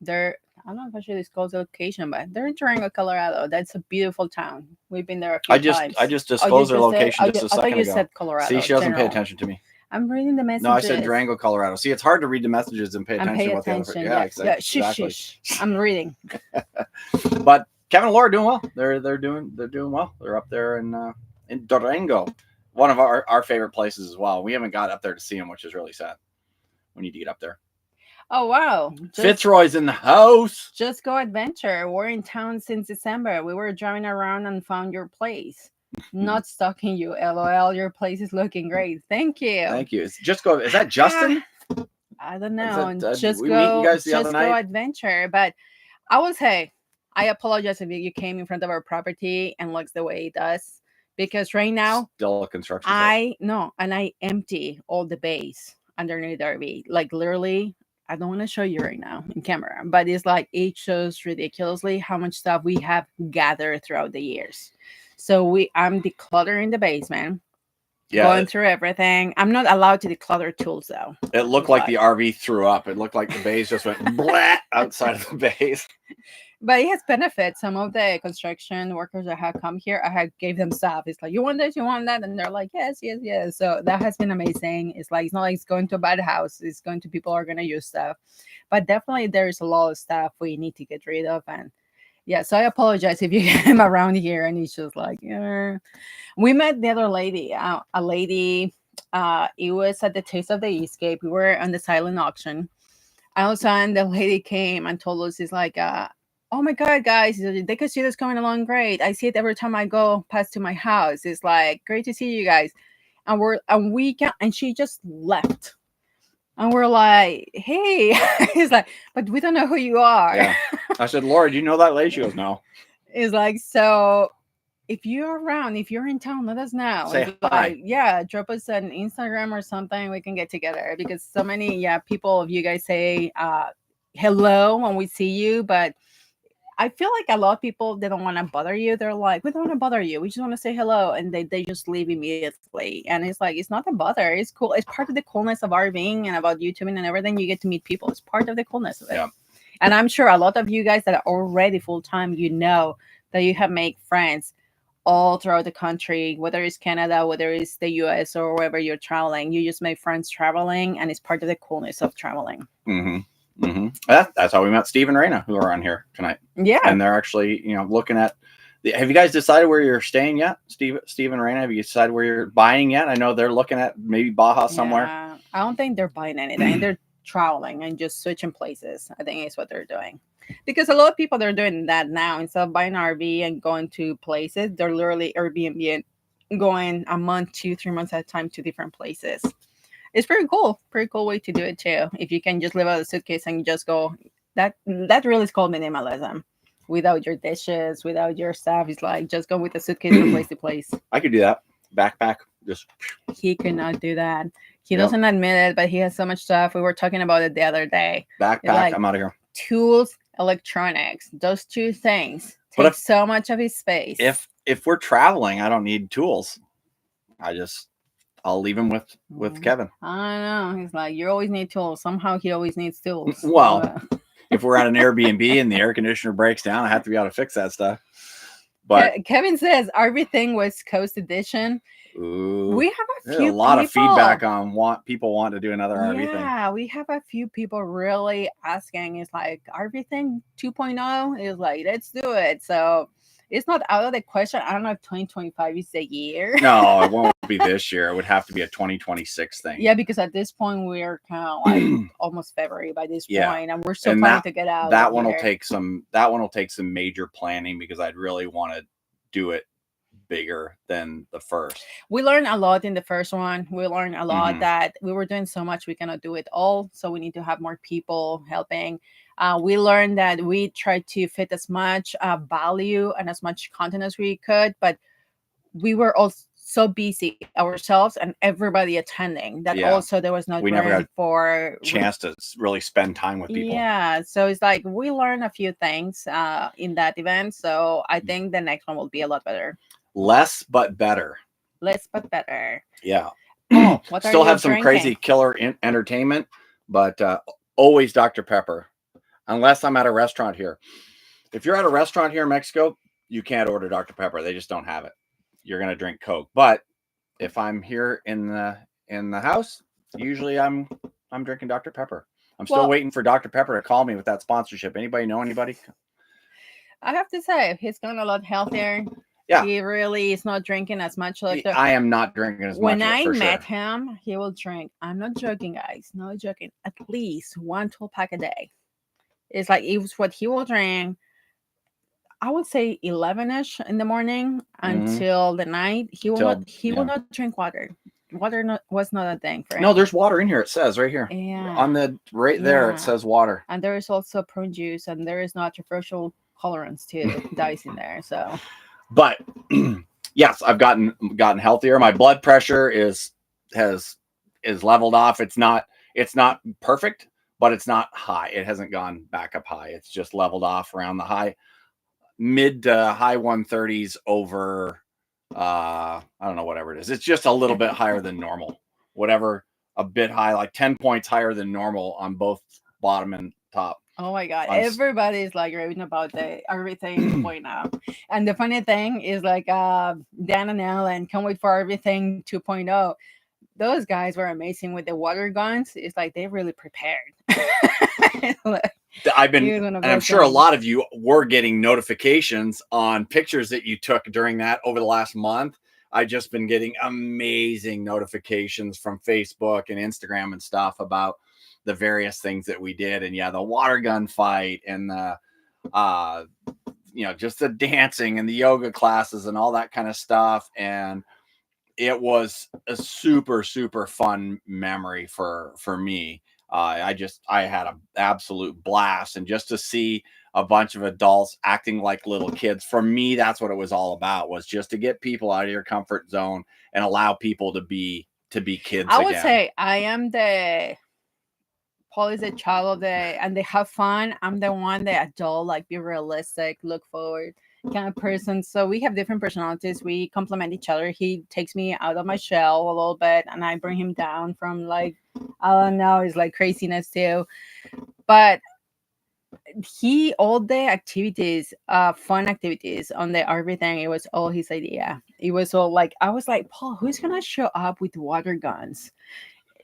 B: I don't know if I should disclose the location, but they're in Durango, Colorado. That's a beautiful town. We've been there a few times.
A: I just disclosed their location just a second ago. I thought
B: you said Colorado.
A: See, she doesn't pay attention to me.
B: I'm reading the messages.
A: No, I said Durango, Colorado. See, it's hard to read the messages and pay attention.
B: Exactly. I'm reading.
A: But Kevin and Laura are doing well. They're doing well. They're up there in Durango, one of our favorite places as well. We haven't got up there to see them, which is really sad. We need to get up there.
B: Oh wow!
A: Fitzroy's in the house.
B: Just go adventure. We're in town since December. We were driving around and found your place. Not stalking you, LOL. Your place is looking great. Thank you.
A: Thank you. Is that Justin?
B: I don't know. Just go adventure. But I will say, I apologize if you came in front of our property and looks the way it does, because right now
A: still a construction.
B: And I empty all the bays underneath the RV. Like literally, I don't want to show you right now in camera, but it's like, it shows ridiculously how much stuff we have gathered throughout the years. So I'm decluttering the basement. going through everything. I'm not allowed to declutter tools though.
A: It looked like the RV threw up. It looked like the bays just went blah outside of the bays.
B: But it has benefits. Some of the construction workers that have come here, I had gave them stuff. It's like, you want this, you want that, and they're like, yes, yes, yes. So that has been amazing. It's like, it's not like it's going to a bad house. It's going to people are going to use stuff. But definitely there's a lot of stuff we need to get rid of. And yeah, so I apologize if you get him around here and he's just like, yeah. We met the other lady, a lady. It was at the Taste of the Eastgate. We were on the silent auction. All of a sudden, the lady came and told us, it's like, oh my God, guys, they could see this coming along great. I see it every time I go past to my house. It's like, great to see you guys. And she just left. And we're like, hey, he's like, but we don't know who you are.
A: Yeah. I said, Laura, do you know that lady? She goes, no.
B: It's like, so if you're around, if you're in town, let us know.
A: Say
B: it's
A: hi.
B: Like, yeah, drop us an Instagram or something. We can get together because so many, people of you guys say hello when we see you, but I feel like a lot of people, they don't want to bother you. They're like, we don't want to bother you. We just want to say hello. And they just leave immediately. And it's like, it's not a bother. It's cool. It's part of the coolness of RVing and about YouTubing and everything. You get to meet people. It's part of the coolness of it. Yeah. And I'm sure a lot of you guys that are already full-time, you know that you have made friends all throughout the country, whether it's Canada, whether it's the US or wherever you're traveling. You just make friends traveling, and it's part of the coolness of traveling.
A: Mm-hmm. Mm-hmm. That's how we met Steve and Raina, who are on here tonight.
B: Yeah.
A: And they're actually, looking at have you guys decided where you're staying yet? Steve and Raina, have you decided where you're buying yet? I know they're looking at maybe Baja somewhere.
B: Yeah, I don't think they're buying anything. They're traveling and just switching places. I think is what they're doing. Because a lot of people, they're doing that now. Instead of buying an RV and going to places, they're literally Airbnb and going a month, 2-3 months at a time to different places. It's pretty cool way to do it too. If you can just live out a suitcase and just go, that really is called minimalism. Without your dishes, without your stuff, it's like just go with a suitcase from place to place.
A: I could do that. Backpack, just.
B: He could not do that. He doesn't admit it, but he has so much stuff. We were talking about it the other day.
A: Backpack, like, I'm out of here.
B: Tools, electronics, those two things take so much of his space.
A: If we're traveling, I don't need tools. I'll leave him with Kevin.
B: I know. He's like, you always need tools. Somehow he always needs tools.
A: Well, if we're at an Airbnb and the air conditioner breaks down, I have to be able to fix that stuff. But
B: Kevin says everything West Coast edition.
A: Ooh,
B: we have
A: a lot of feedback on people want to do another RV thing.
B: Yeah, we have a few people really asking. It's like RV thing 2.0 is like, let's do it. So it's not out of the question. I don't know if 2025 is the year.
A: No, it won't be this year. It would have to be a 2026 thing.
B: Yeah, because at this point we're kind of like almost February by this point, and we're so planning to get out.
A: That one will take some major planning because I'd really want to do it bigger than the first.
B: We learned a lot in the first one. We learned a lot that we were doing so much we cannot do it all, so we need to have more people helping. We learned that we tried to fit as much value and as much content as we could, but we were all so busy ourselves and everybody attending that also there was no
A: chance to really spend time with people.
B: Yeah, so it's like we learned a few things in that event. So I think the next one will be a lot better.
A: Less but better.
B: Less but better.
A: Yeah. Still have some crazy killer entertainment, but always Dr. Pepper. Unless I'm at a restaurant here. If you're at a restaurant here in Mexico, you can't order Dr. Pepper. They just don't have it. You're going to drink Coke. But if I'm here in the house, usually I'm drinking Dr. Pepper. I'm still waiting for Dr. Pepper to call me with that sponsorship. Anybody know anybody?
B: I have to say, he's gotten a lot healthier.
A: Yeah.
B: He really is not drinking as much.
A: I am not drinking as much.
B: When I met him, he will drink. I'm not joking, guys. No joking. At least 1 12-pack a day. It's like it was what he will drink. I would say 11ish in the morning until the night. He will not drink water. Water was not a thing for him.
A: No, there's water in here. It says right here.
B: Yeah.
A: On the there it says water.
B: And there is also prune juice, and there is no artificial colorants too. Dice in there. So.
A: But yes, I've gotten healthier. My blood pressure is leveled off. It's not perfect, but it's not high. It hasn't gone back up high. It's just leveled off around the mid to high 130s over I don't know, whatever it is. It's just a little bit higher than normal. Whatever, a bit high, like 10 points higher than normal on both bottom and top.
B: Oh my God. Everybody's like raving about the everything 2.0. And the funny thing is like Dan and Ellen can't wait for everything 2.0. Those guys were amazing with the water guns. It's like they really prepared. Like,
A: and I'm sure a lot of you were getting notifications on pictures that you took during that over the last month. I've just been getting amazing notifications from Facebook and Instagram and stuff about the various things that we did. And yeah, the water gun fight and the, just the dancing and the yoga classes and all that kind of stuff. And it was a super, super fun memory for me. I had an absolute blast, and just to see a bunch of adults acting like little kids, for me, that's what it was all about, was just to get people out of your comfort zone and allow people to be kids.
B: I would say I am Paul is a child of and they have fun. I'm the one, the adult, like be realistic, look forward kind of person. So we have different personalities. We complement each other. He takes me out of my shell a little bit, and I bring him down from like, I don't know, it's like craziness too. But all the activities, fun activities on the RV thing, it was all his idea. It was all like, I was like, Paul, who's gonna show up with water guns?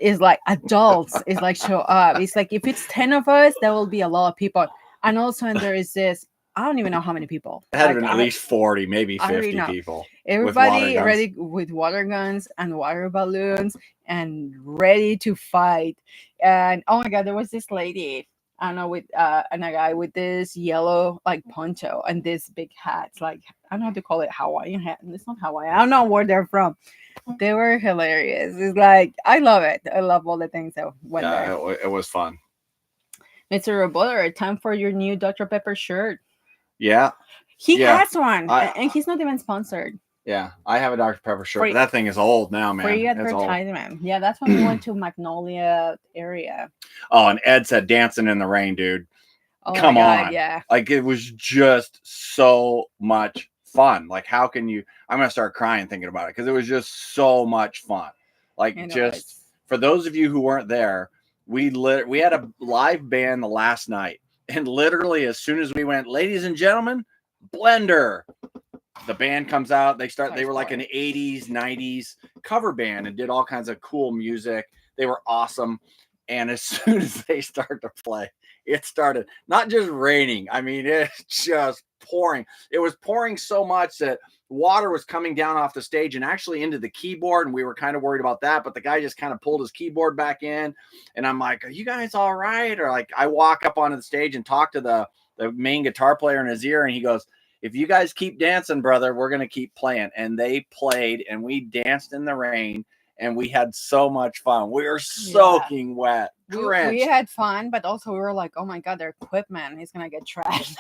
B: Is like adults is like show up. It's like if it's 10 of us, there will be a lot of people. And also, and there is this, I don't even know how many people.
A: It had been at least 40, maybe 50 people.
B: Everybody ready with water guns and water balloons and ready to fight. And oh my God, there was this lady, I don't know, with and a guy with this yellow like poncho and this big hat. It's like, I don't know how to call it, Hawaiian hat. And it's not Hawaiian. I don't know where they're from. They were hilarious. It's like, I love it. I love all the things that went there.
A: It was fun.
B: Mr. Roboter, time for your new Dr. Pepper shirt.
A: Yeah.
B: He has one, and he's not even sponsored.
A: Yeah, I have a Dr. Pepper shirt, but that thing is old now, man.
B: Free advertisement. Yeah, that's when we went to Magnolia area.
A: Oh, and Ed said dancing in the rain, dude.
B: Oh,
A: come on.
B: Yeah.
A: Like, it was just so much fun. Like, how can you, I'm going to start crying thinking about it, because it was just so much fun. Like, for those of you who weren't there, we had a live band the last night, and literally as soon as we went, ladies and gentlemen, Blender, the band comes out. They were like an 80s, 90s cover band and did all kinds of cool music. They were awesome. And as soon as they start to play, it started not just raining. I mean, it's just pouring. It was pouring so much that water was coming down off the stage and actually into the keyboard. And we were kind of worried about that. But the guy just kind of pulled his keyboard back in. And I'm like, are you guys all right? Or like, I walk up onto the stage and talk to the main guitar player in his ear. And he goes, if you guys keep dancing, brother, we're going to keep playing. And they played, and we danced in the rain, and we had so much fun. We were soaking wet.
B: We had fun, but also we were like, oh my God, their equipment is going to get trashed.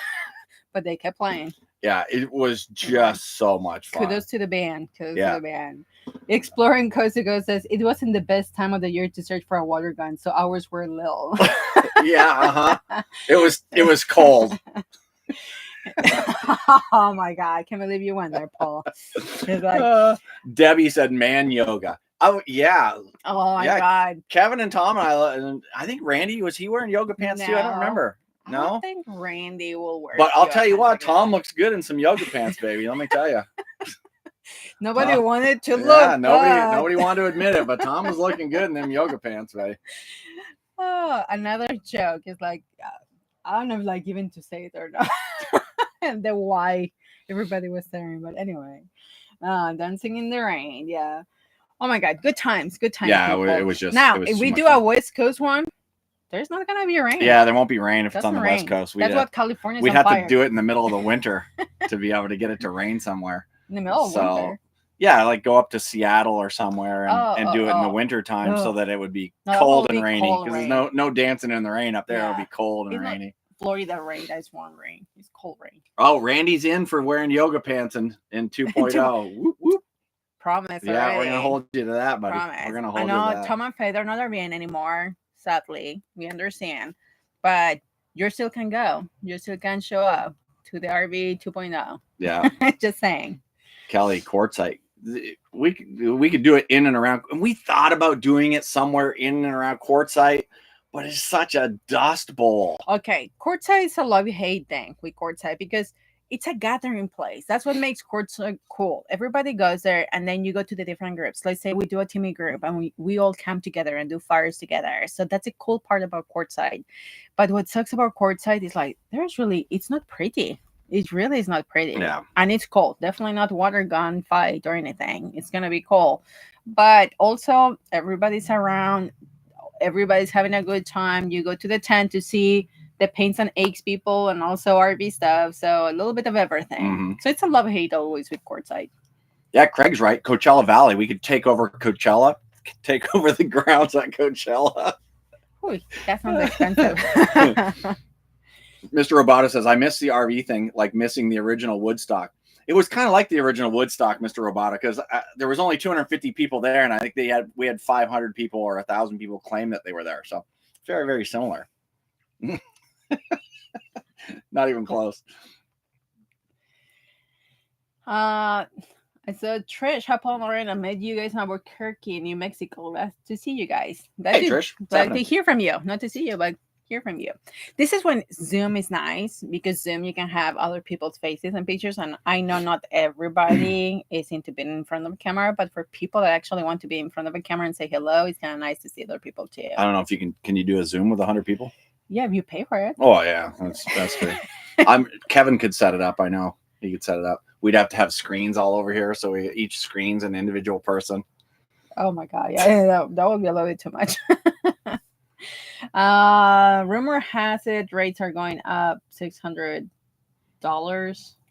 B: But they kept playing.
A: Yeah, it was just so much fun.
B: Kudos to the band. To the band. Exploring Coast to Coast says, it wasn't the best time of the year to search for a water gun, so ours were little.
A: Yeah, It was cold.
B: Oh my God, I can't believe you went there, Paul. Like,
A: Debbie said man yoga. Oh yeah.
B: Oh my God.
A: Kevin and Tom and I think Randy, was he wearing yoga pants too? I don't remember. No,
B: I don't think Randy will wear.
A: But I'll tell you what, Tom looks good in some yoga pants, baby. Let me tell you.
B: Nobody wanted to look.
A: Yeah, nobody wanted to admit it, but Tom was looking good in them yoga pants, baby.
B: Oh, another joke is like, I don't know if like even to say it or not. And the why everybody was staring, but anyway, dancing in the rain. Yeah. Oh my God, good times.
A: Yeah, people. It was just
B: now. If we do a West Coast one, there's not gonna be rain.
A: Yeah, there won't be rain if it's on the West Coast.
B: That's what California's
A: We'd have to do it in the middle of the winter to be able to get it to rain somewhere.
B: In the middle of winter.
A: Yeah, like go up to Seattle or somewhere and do it in the winter time so that it would be cold and rainy, because there's no dancing in the rain up there. It'll be cold and rainy.
B: Florida rain. I just want rain. It's cold rain.
A: Oh, Randy's in for wearing yoga pants in 2.0. Whoop, whoop.
B: Promise.
A: Yeah, already. We're gonna hold you to that, buddy.
B: Promise.
A: We're gonna hold
B: you to
A: that.
B: Tom and Faye, they're not RVing anymore. Sadly, we understand, but you still can go. You still can show up to the RV 2.0.
A: Yeah.
B: Just saying.
A: Kelly, quartzite. We could do it in and around. And we thought about doing it somewhere in and around quartzite, but it's such a dust bowl.
B: Okay, quartzite is a love-hate thing with quartzite because it's a gathering place. That's what makes quartzite cool. Everybody goes there, and then you go to the different groups. Let's say we do a teamy group, and we all come together and do fires together. So that's a cool part about quartzite. But what sucks about quartzite is like it's not pretty. It really is not pretty.
A: Yeah.
B: And it's cold. Definitely not water gun fight or anything. It's gonna be cold. But also everybody's around. Everybody's having a good time. You go to the tent to see the paints and aches people and also RV stuff. So a little bit of everything.
A: Mm-hmm.
B: So it's a love-hate always with quartzite.
A: Yeah, Craig's right. Coachella Valley. We could take over Coachella, take over the grounds at Coachella.
B: Ooh, that sounds expensive.
A: Mr. Robata says, I miss the RV thing, like missing the original Woodstock. It was kind of like the original Woodstock, Mr. Robata, because there was only 250 people there, and I think we had 500 people or 1,000 people claim that they were there. So very, very similar. Not even close.
B: I said, Trish, hop on, Lorena, met you guys in Albuquerque, New Mexico. Glad to see you guys.
A: Hey, Trish.
B: Glad to hear from you. Not to see you, but hear from you. This is when Zoom is nice because Zoom you can have other people's faces and pictures, and I know not everybody is into being in front of a camera, but for people that actually want to be in front of a camera and say hello, it's kind of nice to see other people too.
A: I don't know if can you do a Zoom with 100 people?
B: Yeah, if you pay for it.
A: Oh yeah, that's true. Kevin could set it up. I know he could set it up. We'd have to have screens all over here, so each screen's an individual person.
B: Oh my god, yeah, that would be a little bit too much. Rumor has it rates are going up $600.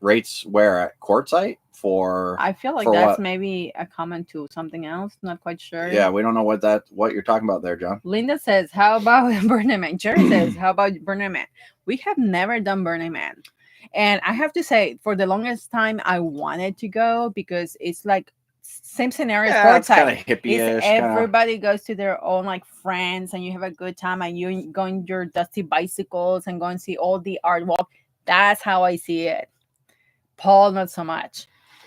A: Rates where at quartzite for?
B: I feel like that's maybe a comment to something else. Not quite sure.
A: Yeah, we don't know what you're talking about there, John.
B: Linda says, "How about Burning Man?" Jerry says, "How about Burning Man?" We have never done Burning Man, and I have to say, for the longest time, I wanted to go because it's like same scenario as
A: kind of hippie-ish.
B: Everybody goes to their own like friends, and you have a good time, and you go on your dusty bicycles and go and see all the art walk. That's how I see it. Paul, not so much.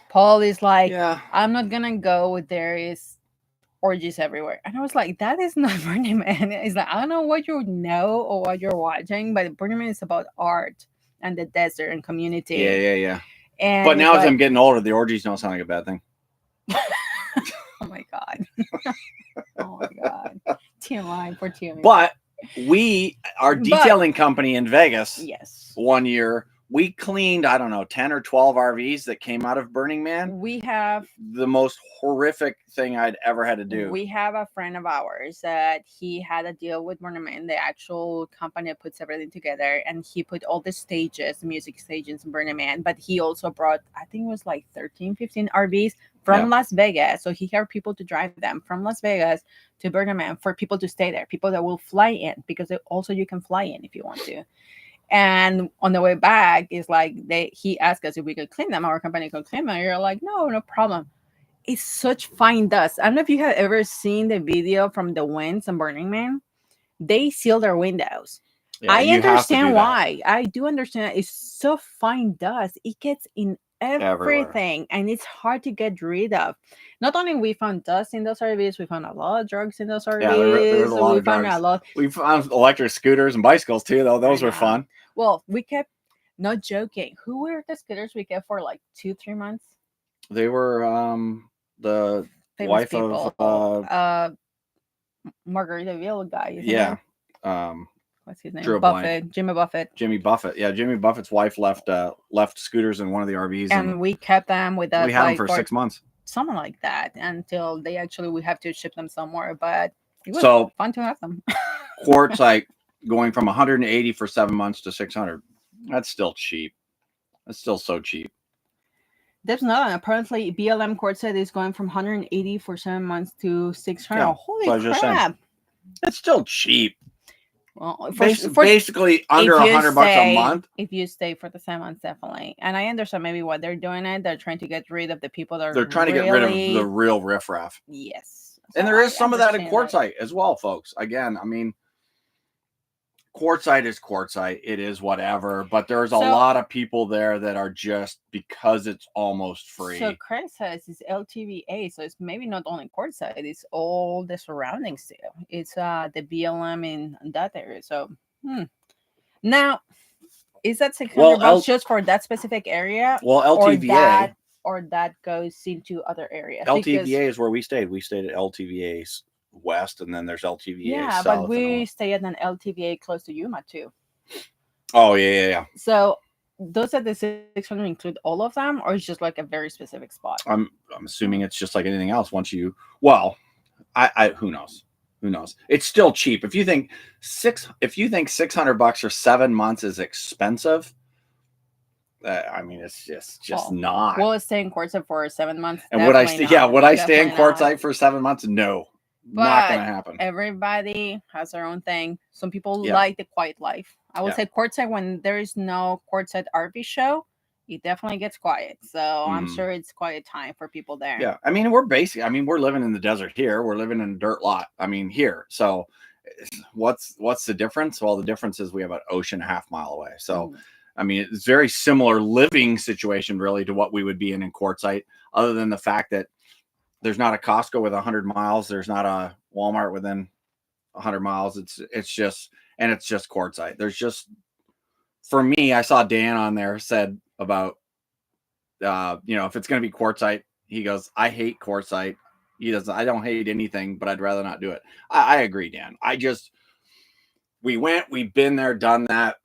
B: Paul is like, I'm not gonna go. There is orgies everywhere, and I was like, that is not Burning Man. It's like I don't know what you know or what you're watching, but Burning Man is about art and the desert and community.
A: Yeah.
B: And
A: but now as I'm getting older, the orgies don't sound like a bad thing.
B: Oh my god. Oh my god. TMI for TMI.
A: But our detailing company in Vegas,
B: yes,
A: one year we cleaned, I don't know, 10 or 12 RVs that came out of Burning Man.
B: We have
A: the most horrific thing I'd ever had to do.
B: We have a friend of ours that he had a deal with Burning Man, the actual company that puts everything together, and he put all the stages, the music stages in Burning Man, but he also brought, I think it was like 13, 15 RVs from Las Vegas. So he had people to drive them from Las Vegas to Burning Man for people to stay there, people that will fly in, because also you can fly in if you want to. And on the way back, is like he asked us if we could clean them. Our company could clean them. And you're like, no problem. It's such fine dust. I don't know if you have ever seen the video from the Wynns and Burning Man. They seal their windows. Yeah, I understand why. I do understand. It's so fine dust. It gets in everything, and it's hard to get rid of. Not only we found dust in those RVs, we found a lot of drugs in those RVs. Yeah,
A: there was a lot of drugs. We found electric scooters and bicycles too, though. Those were fun.
B: Well, we kept, not joking, who were the scooters we kept for like 2-3 months?
A: They were the famous wife people.
B: Of Margaritaville guy.
A: Yeah.
B: What's his name? Buffett. Jimmy Buffett.
A: Jimmy Buffett. Yeah, Jimmy Buffett's wife left scooters in one of the RVs,
B: and we kept them with us.
A: We had them for 6 months.
B: Something like that, until we have to ship them somewhere. But it was fun to have them.
A: Quartz, like going from 180 for 7 months to 600. That's still cheap. That's still so cheap.
B: There's not. Apparently, BLM quartzite is going from 180 for 7 months to 600. Yeah, holy crap!
A: It's still cheap.
B: Well,
A: basically under $100 a month.
B: If you stay for the 7 months, definitely. And I understand maybe why they're doing it. They're trying to get rid of the people that
A: they're trying to get rid of the real riffraff.
B: Yes.
A: So and there is some of that in quartzite as well, folks. Again, I mean, Quartzsite is quartzsite. It is whatever. But there's a
B: So-
A: lot of people there that are just because it's almost free.
B: So Craig says it's LTVA, so it's maybe not only quartzsite, it's all the surroundings too. It's the BLM in that area. So now is that $600 just for that specific area?
A: Well, LTVA
B: or that goes into other areas.
A: LTVA is where we stayed. We stayed at LTVA West, and then there's LTVA South.
B: But we stay at an LTVA close to Yuma too.
A: Oh yeah.
B: So does the 600 include all of them, or is just like a very specific spot?
A: I'm assuming it's just like anything else. Once you, well, I who knows? Who knows? It's still cheap. If you think $600 for 7 months is expensive, I mean, it's just not.
B: Well, stay in quartzsite for 7 months.
A: And would I stay? Yeah, would I stay in quartzsite for 7 months? No, not gonna happen.
B: Everybody has their own thing. Some people like the quiet life. I would say quartzsite, when there is no quartzsite RV show, it definitely gets quiet. So I'm sure it's quiet time for people there.
A: Yeah, I mean, we're living in the desert here. We're living in a dirt lot. I mean, here. So what's the difference? Well, the difference is we have an ocean a half mile away. So I mean, it's very similar living situation really to what we would be in quartzsite, other than the fact that there's not a Costco with 100 miles. There's not a Walmart within 100 miles. It's just quartzsite. There's just, for me, I saw Dan on there said about, if it's going to be quartzsite, he goes, I hate quartzsite. I don't hate anything, but I'd rather not do it. I agree, Dan. We've been there, done that.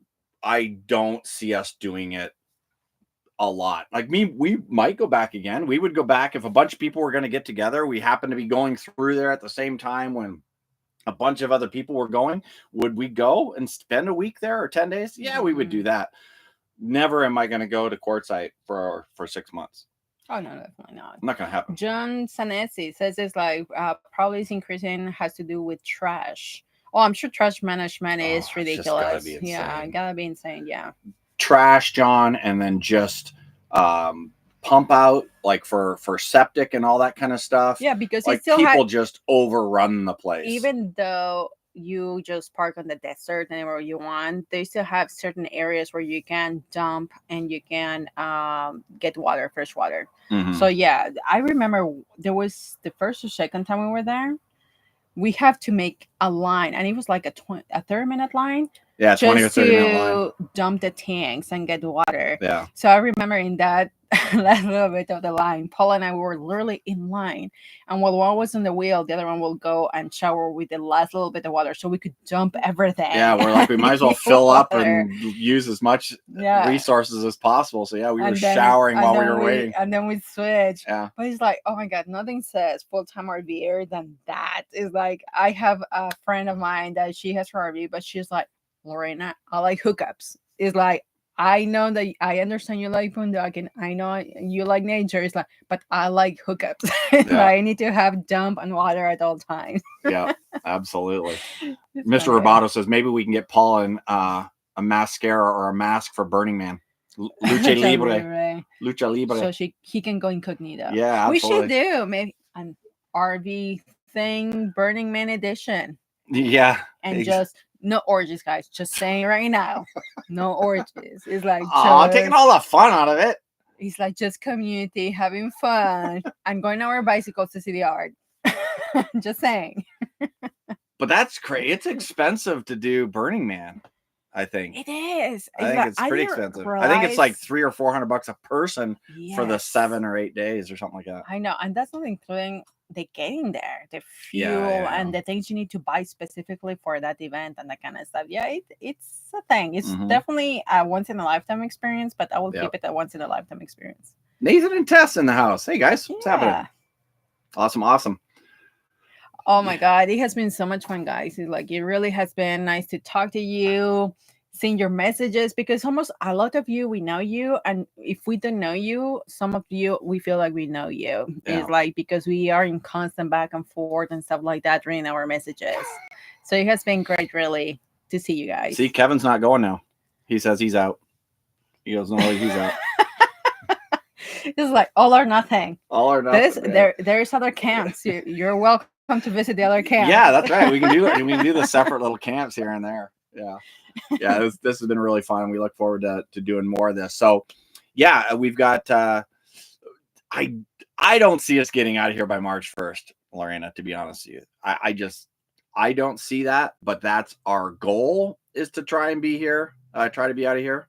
A: I don't see us doing it a lot. Like we might go back again. We would go back if a bunch of people were going to get together. We happen to be going through there at the same time when a bunch of other people were going. Would we go and spend a week there or 10 days? Yeah, we would do that. Never am I going to go to quartzsite for 6 months.
B: Oh, no, definitely not.
A: Not going to happen.
B: John Sanesi says it's like probably is increasing has to do with trash. Oh, I'm sure trash management is ridiculous. Gotta be insane. Yeah.
A: Trash, John, and then just pump out like for septic and all that kind of stuff.
B: Yeah, because
A: like people just overrun the place. Even
B: though you just park on the desert anywhere you want, they still have certain areas where you can dump and you can get water, fresh water. So yeah, I remember there was the first or second time we were there. We have to make a line, and it was like a 30-minute line.
A: Yeah, 20 or 30-minute line.
B: To dump the tanks and get water.
A: Yeah.
B: So I remember in that last little bit of the line, Paul and I were literally in line. And while one was on the wheel, the other one will go and shower with the last little bit of water so we could dump everything.
A: Yeah, we're like, we might as well fill up and use as much resources as possible. So yeah, we were showering while we were waiting.
B: And then we switched.
A: Yeah.
B: But it's like, oh my God, nothing says full-time RVer than that. It's like, I have a friend of mine that she has her RV, but she's like, Lorena, I like hookups. It's like, I know that I understand you like boondocking. I know you like nature. It's like, but I like hookups. I need to have dump and water at all times.
A: Yeah, absolutely. Mr. Roboto says maybe we can get Paul a mascara or a mask for Burning Man. Lucha Libre. Lucha Libre.
B: So he can go incognito.
A: Yeah, absolutely.
B: We should do maybe an RV thing, Burning Man edition.
A: Yeah.
B: And just no orgies, guys. Just saying right now, no orgies. It's like
A: taking all the fun out of it.
B: It's like just community having fun and going on our bicycles to see the art. Just saying.
A: But that's crazy. It's expensive to do Burning Man. I think
B: it is.
A: I think it's pretty expensive. I think it's like $300 or $400 a person for the 7 or 8 days or something like that.
B: I know, and that's not including the getting there, the fuel, and the things you need to buy specifically for that event and that kind of stuff. Yeah, it's a thing. It's definitely a once in a lifetime experience, but I will keep it a once in a lifetime experience.
A: Nathan and Tess in the house. Hey guys, what's happening? Awesome.
B: Oh my God, it has been so much fun, guys. It's like, it really has been nice to talk to you, seeing your messages, because almost a lot of you, we know you. And if we don't know you, some of you, we feel like we know you. Yeah. It's like, because we are in constant back and forth and stuff like that during our messages. So it has been great, really, to see you guys.
A: See, Kevin's not going now. He says he's out. He goes, no, he's out.
B: It's like all or nothing.
A: All or nothing.
B: There's other camps. You're welcome to visit the other camp.
A: Yeah, that's right. We can do it. We can do the separate little camps here and there. Yeah. This has been really fun. We look forward to doing more of this. So yeah, we've got I don't see us getting out of here by March 1st, Lorena, to be honest with you. I don't see that, but that's our goal, is to try and be here, try to be out of here.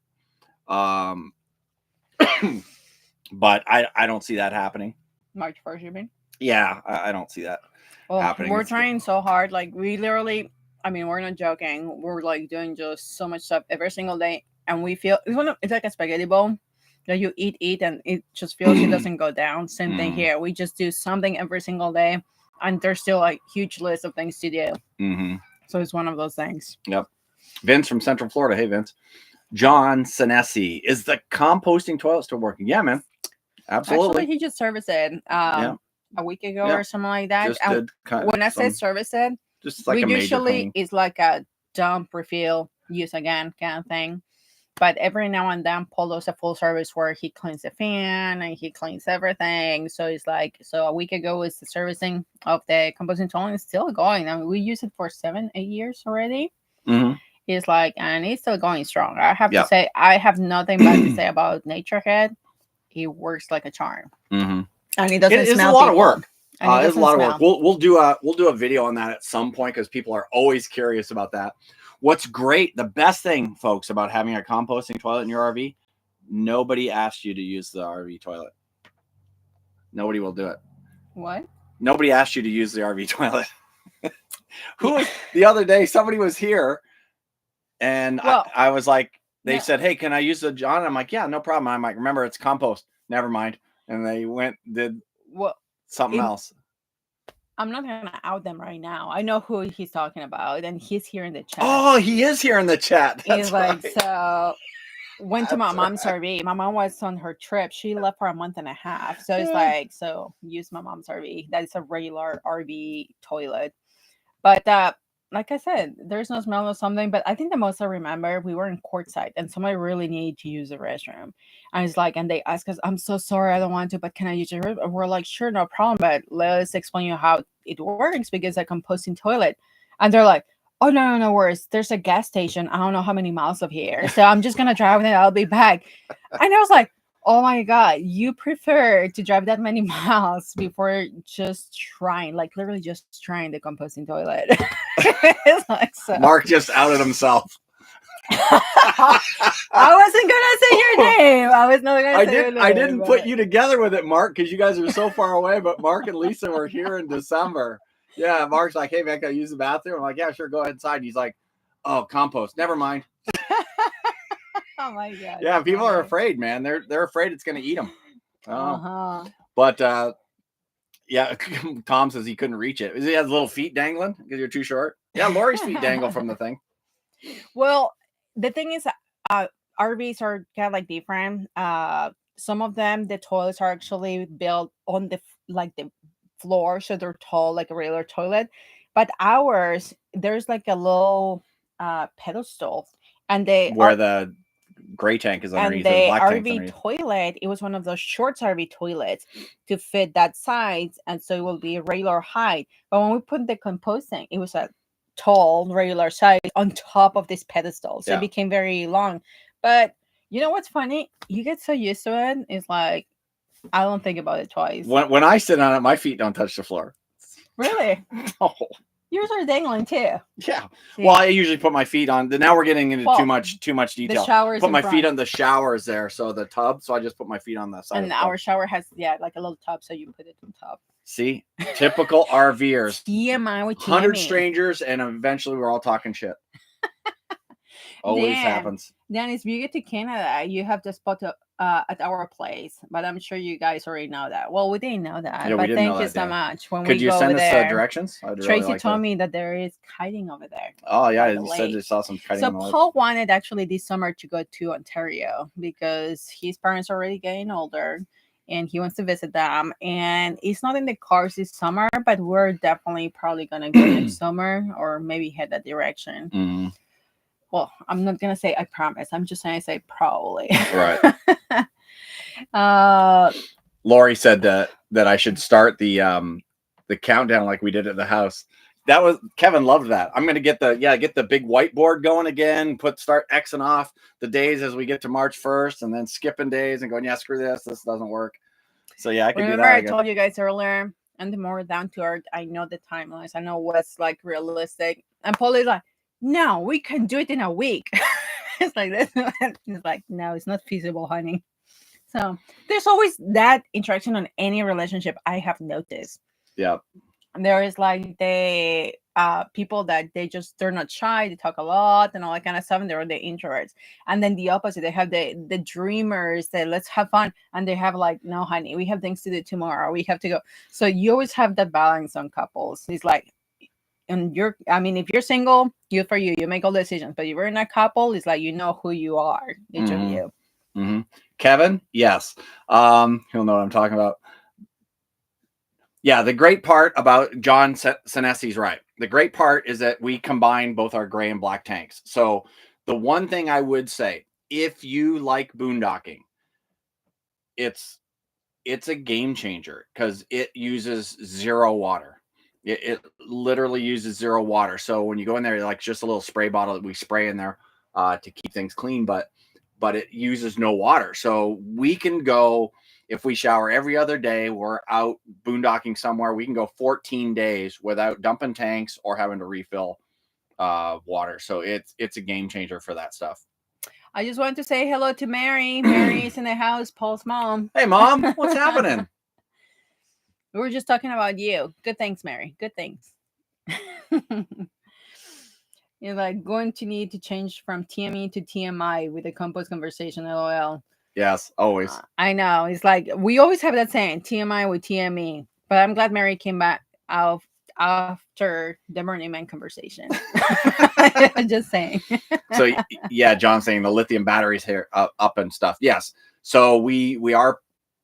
A: But I don't see that happening.
B: March 1st, you mean?
A: Yeah, I don't see that happening.
B: We're trying so hard. Like, we literally, I mean, we're not joking. We're like doing just so much stuff every single day. And we feel it's like a spaghetti bowl that you eat, and it just feels it doesn't go down. Same thing here. We just do something every single day. And there's still like huge list of things to do. So it's one of those things.
A: Yep. Vince from Central Florida. Hey, Vince. John Senesi. Is the composting toilet still working? Yeah, man. Absolutely.
B: Actually, he just serviced it a week ago or something like that. When I say service it,
A: just like
B: we usually it's like a dump, refill, use again kind of thing. But every now and then, Paul does a full service where he cleans the fan and he cleans everything. So it's like, a week ago is the servicing of the composting toilet is still going. I mean, we use it for 7-8 years already. It's like, and it's still going strong. I have to say, I have nothing bad to say about Naturehead. It works like a charm, and it doesn't smell.
A: It's a lot of work. It's a lot of work. We'll do a video on that at some point, because people are always curious about that. What's great, the best thing, folks, about having a composting toilet in your RV, nobody asked you to use the RV toilet. Nobody will do it.
B: What?
A: Nobody asked you to use the RV toilet. The other day, somebody was here, and I was like, they said, "Hey, can I use the John?" I'm like, "Yeah, no problem." I'm like, "Remember, it's compost. Never mind." And they did something else.
B: I'm not gonna out them right now. I know who he's talking about, and he's here in the chat.
A: Oh, he is here in the chat.
B: He's like, so went to my mom's RV. My mom was on her trip. She left for a month and a half. So it's like, use my mom's RV. That is a regular RV toilet. But like I said, there's no smell or something. But I think the most I remember, we were in courtside and somebody really needed to use the restroom. I was like, and they asked us, "I'm so sorry, I don't want to, but can I use your restroom?" We're like, "Sure, no problem, but let's explain you how it works, because a composting toilet." And they're like, "Oh, no worries. There's a gas station. I don't know how many miles of here. So I'm just going to drive and I'll be back." And I was like, oh my God, you prefer to drive that many miles before just trying, like literally just trying the composting toilet. It's like, so.
A: Mark just outed himself.
B: I wasn't gonna say your name. I was not gonna say your name.
A: I didn't put you together with it, Mark, because you guys are so far away. But Mark and Lisa were here in December. Yeah, Mark's like, "Hey man, can I use the bathroom?" I'm like, "Yeah, sure, go ahead inside." He's like, "Oh, compost. Never mind."
B: Oh my God.
A: Yeah, people are afraid, man. They're afraid it's gonna eat them. But yeah, Tom says he couldn't reach it. He has little feet dangling because you're too short. Yeah, Lori's feet dangle from the thing.
B: Well, the thing is, RVs are kind of like different. Some of them, the toilets are actually built on the floor, so they're tall like a regular toilet. But ours, there's like a little pedestal, and
A: the gray tank is underneath.
B: And the RV toilet, it was one of those short RV toilets to fit that size, and so it will be a regular height. But when we put the composting, it was a tall regular size on top of this pedestal, so it became very long. But you know what's funny? You get so used to it. It's like, I don't think about it twice.
A: When I sit on it, my feet don't touch the floor.
B: Really?
A: No.
B: Yours are dangling too.
A: Yeah. See? Well, I usually put my feet on. Now we're getting into too much detail.
B: The showers.
A: Put my feet on the showers there, so the tub. So I just put my feet on the side.
B: And our shower has like a little tub, so you put it on top.
A: See, typical RVers.
B: TMI with
A: 100 strangers, and eventually we're all talking shit. Always happens.
B: Then if you get to Canada, you have to spot at our place, but I'm sure you guys already know that. Well, we didn't know that, but thank you so much. When
A: could you send us directions?
B: Tracy told me that there is kiting over there.
A: Oh yeah, you said you saw some kiting.
B: So Paul wanted actually this summer to go to Ontario because his parents are already getting older, and he wants to visit them. And it's not in the cards this summer, but we're definitely probably gonna go next summer or maybe head that direction.
A: Mm-hmm.
B: Well, I'm not gonna say I promise. I'm just gonna say probably.
A: Right. Lori said that I should start the countdown like we did at the house. that was Kevin loved that. I'm gonna get the big whiteboard going again. Start Xing off the days as we get to March 1st, and then skipping days and going, yeah, screw this doesn't work. So yeah, I can do that.
B: Remember, I told you guys earlier, and the more down to earth, I know the timelines. I know what's like realistic. And Paul is like, no, we can do it in a week. It's like this. It's like, no, it's not feasible, honey. So there's always that interaction on any relationship I have noticed.
A: Yeah.
B: There is like the people that they're not shy, they talk a lot and all that kind of stuff, and they're the introverts. And then the opposite, they have the dreamers that let's have fun, and they have like, no honey, we have things to do tomorrow, we have to go. So you always have that balance on couples. It's like, and if you're single, you make all the decisions, but if you're in a couple, it's like, you know who you are, each of you.
A: Mm-hmm. Kevin, yes, he'll know what I'm talking about. Yeah, the great part about John Senesi's right. The great part is that we combine both our gray and black tanks. So the one thing I would say, if you like boondocking, it's a game changer because it uses zero water. It literally uses zero water. So when you go in there, like just a little spray bottle that we spray in there to keep things clean, but it uses no water. So we can go, if we shower every other day, we're out boondocking somewhere, we can go 14 days without dumping tanks or having to refill water. So it's a game changer for that stuff.
B: I just wanted to say hello to Mary. Mary is in the house, Paul's mom.
A: Hey, Mom, what's happening?
B: We were just talking about you. Good things, Mary. Good things. You're like going to need to change from TME to TMI with the compost conversation, LOL.
A: Yes, always.
B: I know. It's like we always have that saying, TMI with TME. But I'm glad Mary came back out after the Burning Man conversation. I'm just saying.
A: So yeah, John's saying the lithium batteries here up and stuff. Yes. So we are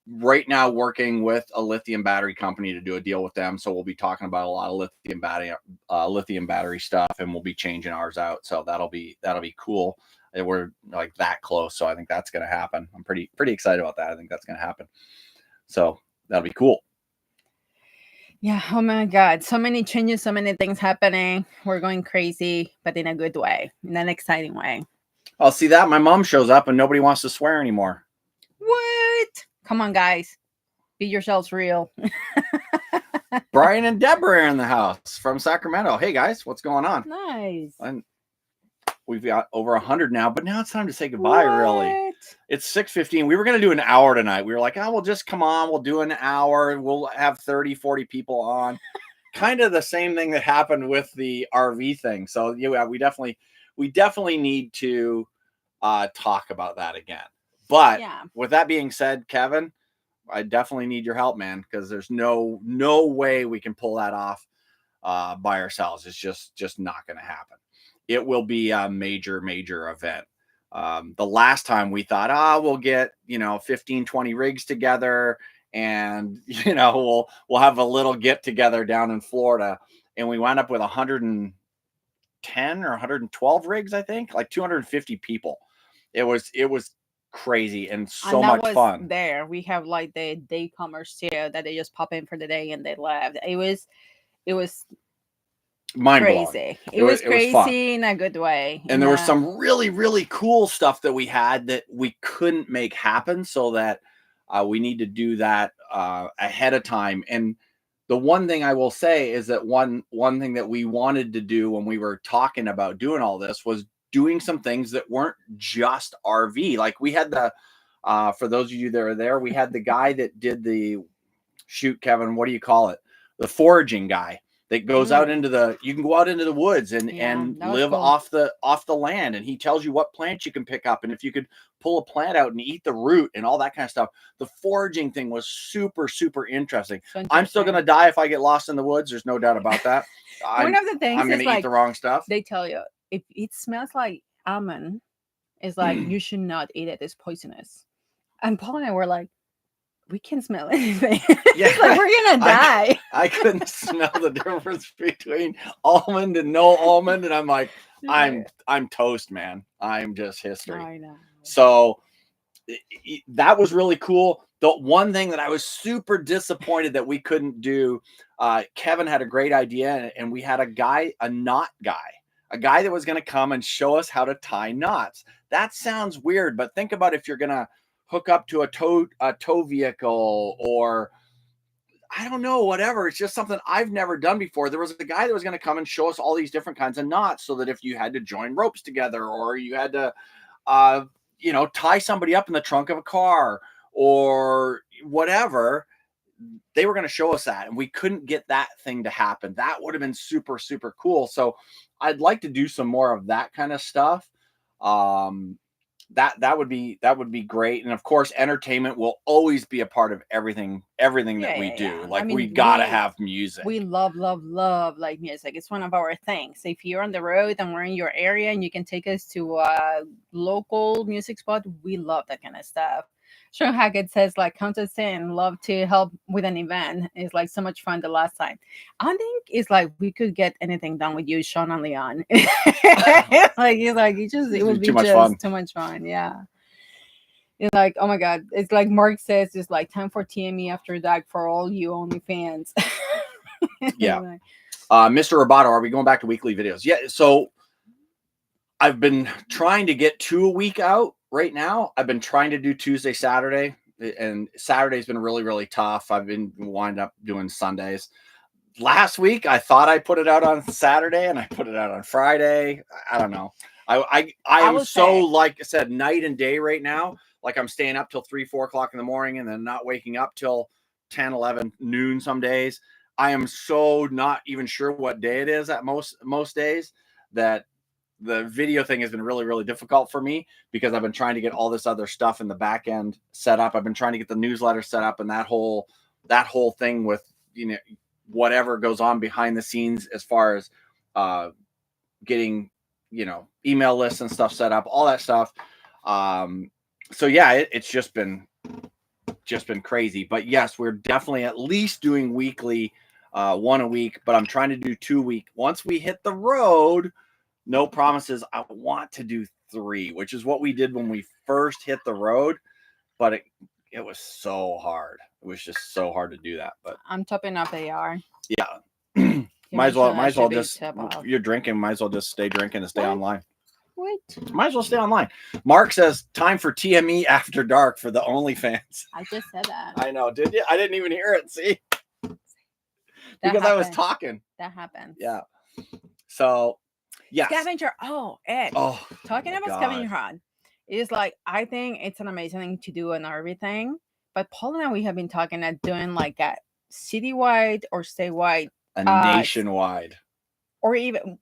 A: right now working with a lithium battery company to do a deal with them. So we'll be talking about a lot of lithium battery stuff, and we'll be changing ours out. So that'll be cool. We're like that close. So I think that's going to happen. I'm pretty excited about that. I think that's going to happen. So that'll be cool.
B: Yeah. Oh my God. So many changes, so many things happening. We're going crazy, but in a good way, in an exciting way.
A: I'll see that. My mom shows up and nobody wants to swear anymore.
B: What? Come on, guys. Be yourselves real.
A: Brian and Deborah are in the house from Sacramento. Hey guys, what's going on?
B: Nice.
A: And we've got over 100 now, but now it's time to say goodbye. What? Really, it's 6:15. We were going to do an hour tonight. We were like, oh, we'll just come on. We'll do an hour. We'll have 30, 40 people on. Kind of the same thing that happened with the RV thing. So yeah, we definitely need to talk about that again. But with that being said, Kevin, I definitely need your help, man, because there's no way we can pull that off by ourselves. It's just not going to happen. It will be a major event. The last time we thought, we'll get 15, 20 rigs together, and we'll have a little get together down in Florida, and we wound up with 110 or 112 rigs, I think, like 250 people. It was crazy and so much fun.
B: There we have like the day comers too, that they just pop in for the day and they left. It was crazy. It was crazy in a good way.
A: And there was some really cool stuff that we had that we couldn't make happen, so that we need to do that ahead of time. And the one thing I will say is that one thing that we wanted to do when we were talking about doing all this was doing some things that weren't just RV. Like we had for those of you that are there, we had the guy that did Kevin, what do you call it? The foraging guy that goes out into you can go out into the woods and live cool. off the land. And he tells you what plants you can pick up, and if you could pull a plant out and eat the root and all that kind of stuff. The foraging thing was super interesting. I'm still going to die if I get lost in the woods. There's no doubt about that.
B: One of the things
A: I'm going to eat the wrong stuff.
B: They tell you, if it smells like almond, it's like you should not eat it. It's poisonous. And Paul and I were like, we can smell anything. Yeah, like we're gonna die.
A: I couldn't smell the difference between almond and no almond, and I'm like, I'm toast, man. I'm just history.
B: I know.
A: So that was really cool. The one thing that I was super disappointed that we couldn't do, Kevin had a great idea, and we had a knot guy that was going to come and show us how to tie knots. That sounds weird, but think about if you're going to hook up to a tow vehicle, or I don't know, whatever. It's just something I've never done before. There was a guy that was going to come and show us all these different kinds of knots, so that if you had to join ropes together, or you had to, tie somebody up in the trunk of a car, or whatever, they were going to show us that, and we couldn't get that thing to happen. That would have been super, super cool. So I'd like to do some more of that kind of stuff. That would be great. And of course, entertainment will always be a part of everything that we do. Like, I mean, we gotta have music.
B: We love like music. It's one of our things. If you're on the road and we're in your area and you can take us to a local music spot, we love that kind of stuff. Sean Hackett says, like, count us in, love to help with an event. It's like so much fun the last time. I think it's like we could get anything done with you, Sean and Leon. Like, he's like, it would be just too much fun. Yeah. It's like, oh my God. It's like Mark says, it's like time for TME after dark for all you OnlyFans.
A: Yeah. Mr. Roboto, are we going back to weekly videos? Yeah. So I've been trying to get 2 a week out. Right now, I've been trying to do Tuesday, Saturday, and Saturday's been really, really tough. I've been wind up doing Sundays. Last week, I thought I put it out on Saturday, and I put it out on Friday. I don't know. I am so, like I said, night and day right now. Like, I'm staying up till 3, 4 o'clock in the morning, and then not waking up till 10, 11, noon some days. I am so not even sure what day it is at most days, that the video thing has been really, really difficult for me, because I've been trying to get all this other stuff in the back end set up. I've been trying to get the newsletter set up, and that whole thing with, whatever goes on behind the scenes as far as getting, email lists and stuff set up, all that stuff. So yeah, it's just been crazy. But yes, we're definitely at least doing weekly, 1 a week, but I'm trying to do 2 a week. Once we hit the road, no promises. I want to do 3, which is what we did when we first hit the road, but it was so hard. It was just so hard to do that. But
B: I'm topping up AR.
A: Yeah. might as well just, you're drinking, might as well just stay drinking and stay online.
B: What?
A: Might as well stay online. Mark says, time for TME after dark for the OnlyFans.
B: I just said that.
A: I know. Did you? I didn't even hear it. See? Because I was talking.
B: That happens.
A: Yeah. So, yeah.
B: Scavenger. Oh, Ed.
A: Oh,
B: talking about scavenger hunt is like, I think it's an amazing thing to do on everything. But Paul and I, we have been talking at doing like a citywide or statewide,
A: nationwide,
B: or even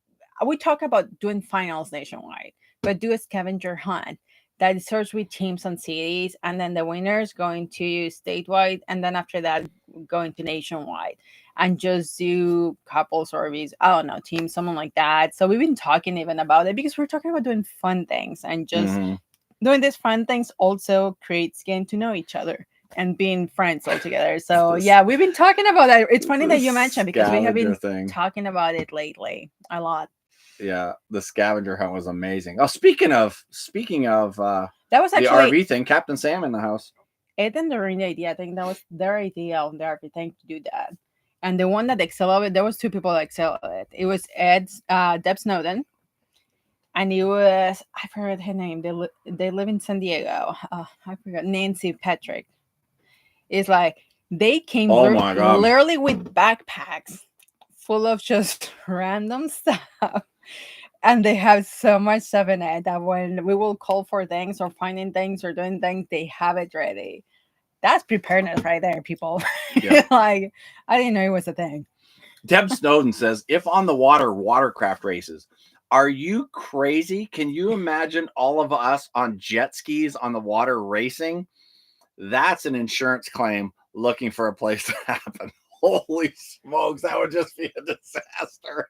B: we talk about doing finals nationwide, but do a scavenger hunt that starts with teams and cities, and then the winners going to statewide, and then after that going to nationwide, and just do couples RVs, I don't know, teams, someone like that. So we've been talking even about it, because we're talking about doing fun things, and just doing these fun things also creates getting to know each other and being friends all together. So yeah, we've been talking about that. It's funny that you mentioned, because we have been talking about it lately a lot.
A: Yeah, the scavenger hunt was amazing. Oh, speaking of
B: that was actually
A: the RV thing, Captain Sam in the house.
B: Ed and Doreen idea. I think that was their idea on the RV thing to do that. And the one that excelled at it, there was 2 people that excelled at it. It was Deb Snowden, and it was, I forgot her name. They live in San Diego. I forgot, Nancy Patrick. It's like they came literally with backpacks full of just random stuff. And they have so much stuff in it that when we will call for things or finding things or doing things, they have it ready. That's preparedness right there, people. Yeah. Like, I didn't know it was a thing.
A: Deb Snowden says, if on the water, watercraft races. Are you crazy? Can you imagine all of us on jet skis on the water racing? That's an insurance claim looking for a place to happen. Holy smokes, that would just be a disaster.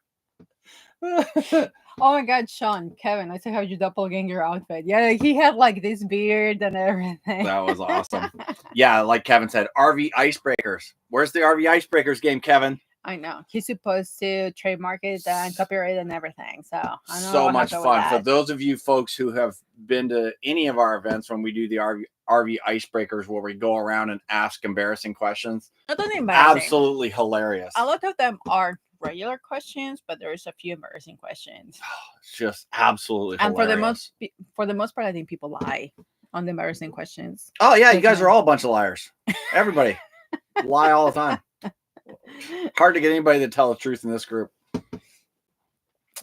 B: Oh my God, Sean, Kevin, I still have your doppelganger outfit. Yeah, he had like this beard and everything.
A: That was awesome. Yeah, like Kevin said, RV Icebreakers. Where's the RV Icebreakers game, Kevin?
B: I know. He's supposed to trademark it and copyright it and everything. So I don't
A: so much fun. For those of you folks who have been to any of our events when we do the RV RV icebreakers where we go around and ask embarrassing questions.
B: Not only embarrassing.
A: Absolutely hilarious.
B: A lot of them are regular questions, but there's a few embarrassing questions.
A: It's just absolutely hilarious.
B: And for the most part, I think people lie on the embarrassing questions.
A: Oh yeah, you guys are all a bunch of liars. Everybody lie all the time. Hard to get anybody to tell the truth in this group.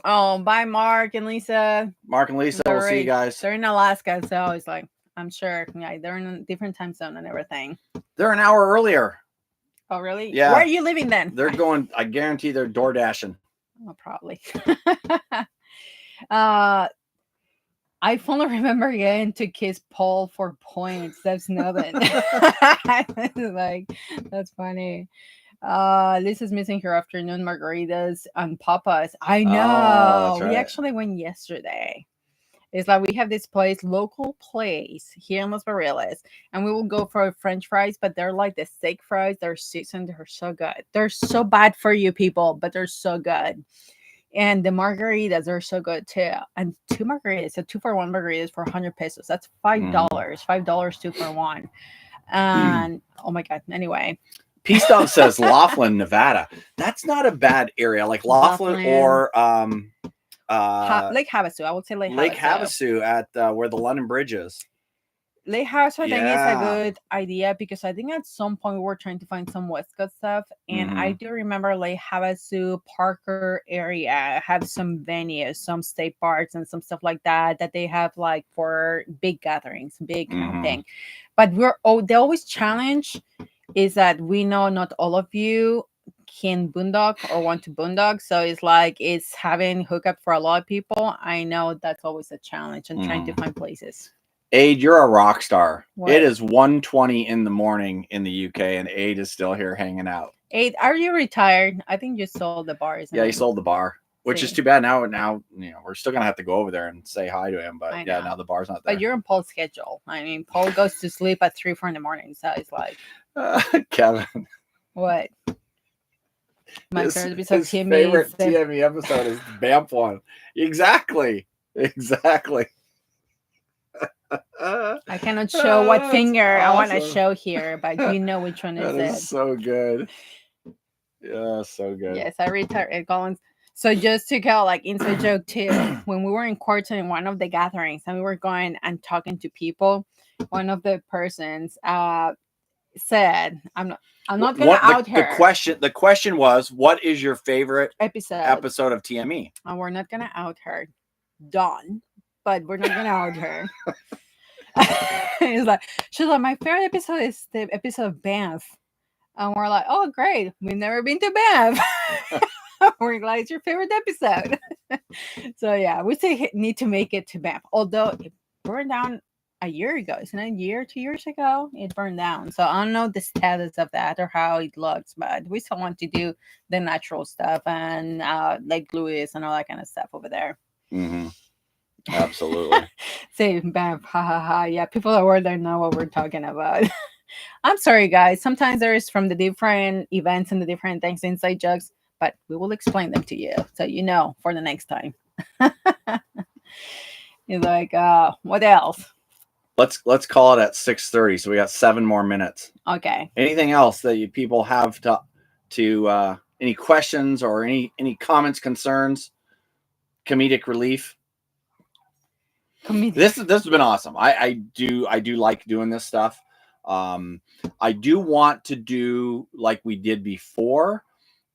B: Oh, bye, Mark and Lisa.
A: Mark and Lisa, we'll see you guys.
B: They're in Alaska, so it's like, I'm sure. Yeah, they're in a different time zone and everything.
A: They're an hour earlier.
B: Oh, really?
A: Yeah.
B: Where are you living then?
A: They're going, I guarantee they're door dashing.
B: Oh, probably. I finally remember getting to kiss Paul for points. That's nothing. Like, that's funny. Lisa's missing her afternoon margaritas and papas. I know.
A: Right.
B: We actually went yesterday. It's like we have this local place here in Los Barriles, and we will go for French fries, but they're like the steak fries. They're seasoned. They're so good. They're so bad for you people, but they're so good. And the margaritas are so good too. And 2 margaritas, so 2-for-1 margaritas for 100 pesos. That's $5. $5 2-for-1. And oh my God. Anyway.
A: P-Stub says Laughlin, Nevada. That's not a bad area. Like Laughlin or
B: Lake Havasu. I would say Lake
A: Havasu at where the London Bridge is.
B: Lake Havasu, I think, is a good idea because I think at some point we were trying to find some West Coast stuff, and I do remember Lake Havasu, Parker area have some venues, some state parks, and some stuff like that they have like for big gatherings, big camping. But the always challenge is that we know not all of you can boondock or want to boondock, so it's having hookup for a lot of people. I know that's always a challenge and trying to find places.
A: Aid, you're a rock star.
B: What?
A: It is 1:20 in the morning in the UK, and Aid is still here hanging out.
B: Aid, are you retired? I think you sold the bar.
A: Yeah, he sold the bar, which is too bad. Now, we're still gonna have to go over there and say hi to him. But yeah, now the bar's not there.
B: But you're in Paul's schedule. I mean, Paul goes to sleep at 3-4 in the morning, so it's like
A: Kevin.
B: What? My favorite episode
A: TME episode is the Banff one. Exactly.
B: I cannot show what finger I want to show here, but you know which one is it.
A: That is so good. Yeah, so good.
B: Yes, I retired Collins. So just to go like inside joke too, when we were in Corton in one of the gatherings and we were going and talking to people, one of the persons said, I'm not gonna out her.
A: The question was, what is your favorite episode of TME?
B: And we're not gonna out her. Dawn. But we're not gonna out her. She's like, my favorite episode is the episode of Banff. And we're like, oh great, we've never been to Banff. We're glad it's your favorite episode. So yeah, we still need to make it to Banff. Although it burned down a year ago, isn't it? 2 years ago, it burned down. So I don't know the status of that or how it looks, but we still want to do the natural stuff and Lake Louis and all that kind of stuff over there.
A: Absolutely.
B: Say Banff, ha ha ha. Yeah, people that were there know what we're talking about. I'm sorry, guys. Sometimes there is from the different events and the different things inside jokes, but we will explain them to you so you know for the next time. You're like, what else?
A: Let's call it at 6:30. So we got 7 more minutes.
B: Okay.
A: Anything else that you people have to any questions or any comments, concerns, comedic relief? This has been awesome. I do like doing this stuff. I do want to do like we did before,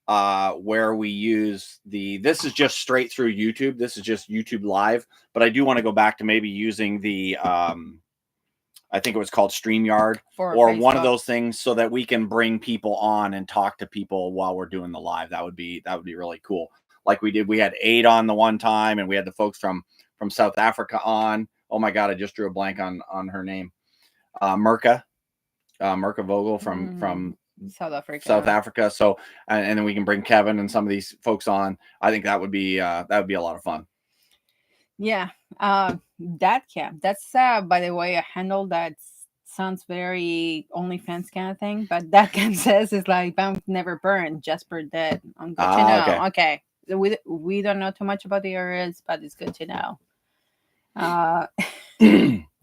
A: where we use this is just straight through YouTube. This is just YouTube Live, but I do want to go back to maybe using the I think it was called StreamYard or Facebook. One of those things so that we can bring people on and talk to people while we're doing the live. That would be really cool. Like we did, we had Aid on the one time, and we had the folks from South Africa on. Oh my God, I just drew a blank on her name. Mirka Vogel from
B: South Africa.
A: So, and then we can bring Kevin and some of these folks on. I think that would be a lot of fun.
B: Yeah. That camp. That's by the way, a handle that sounds very OnlyFans kind of thing, but that camp says it's like Banff never burned, Jasper dead. I'm good to know. Okay. We don't know too much about the areas, but it's good to know.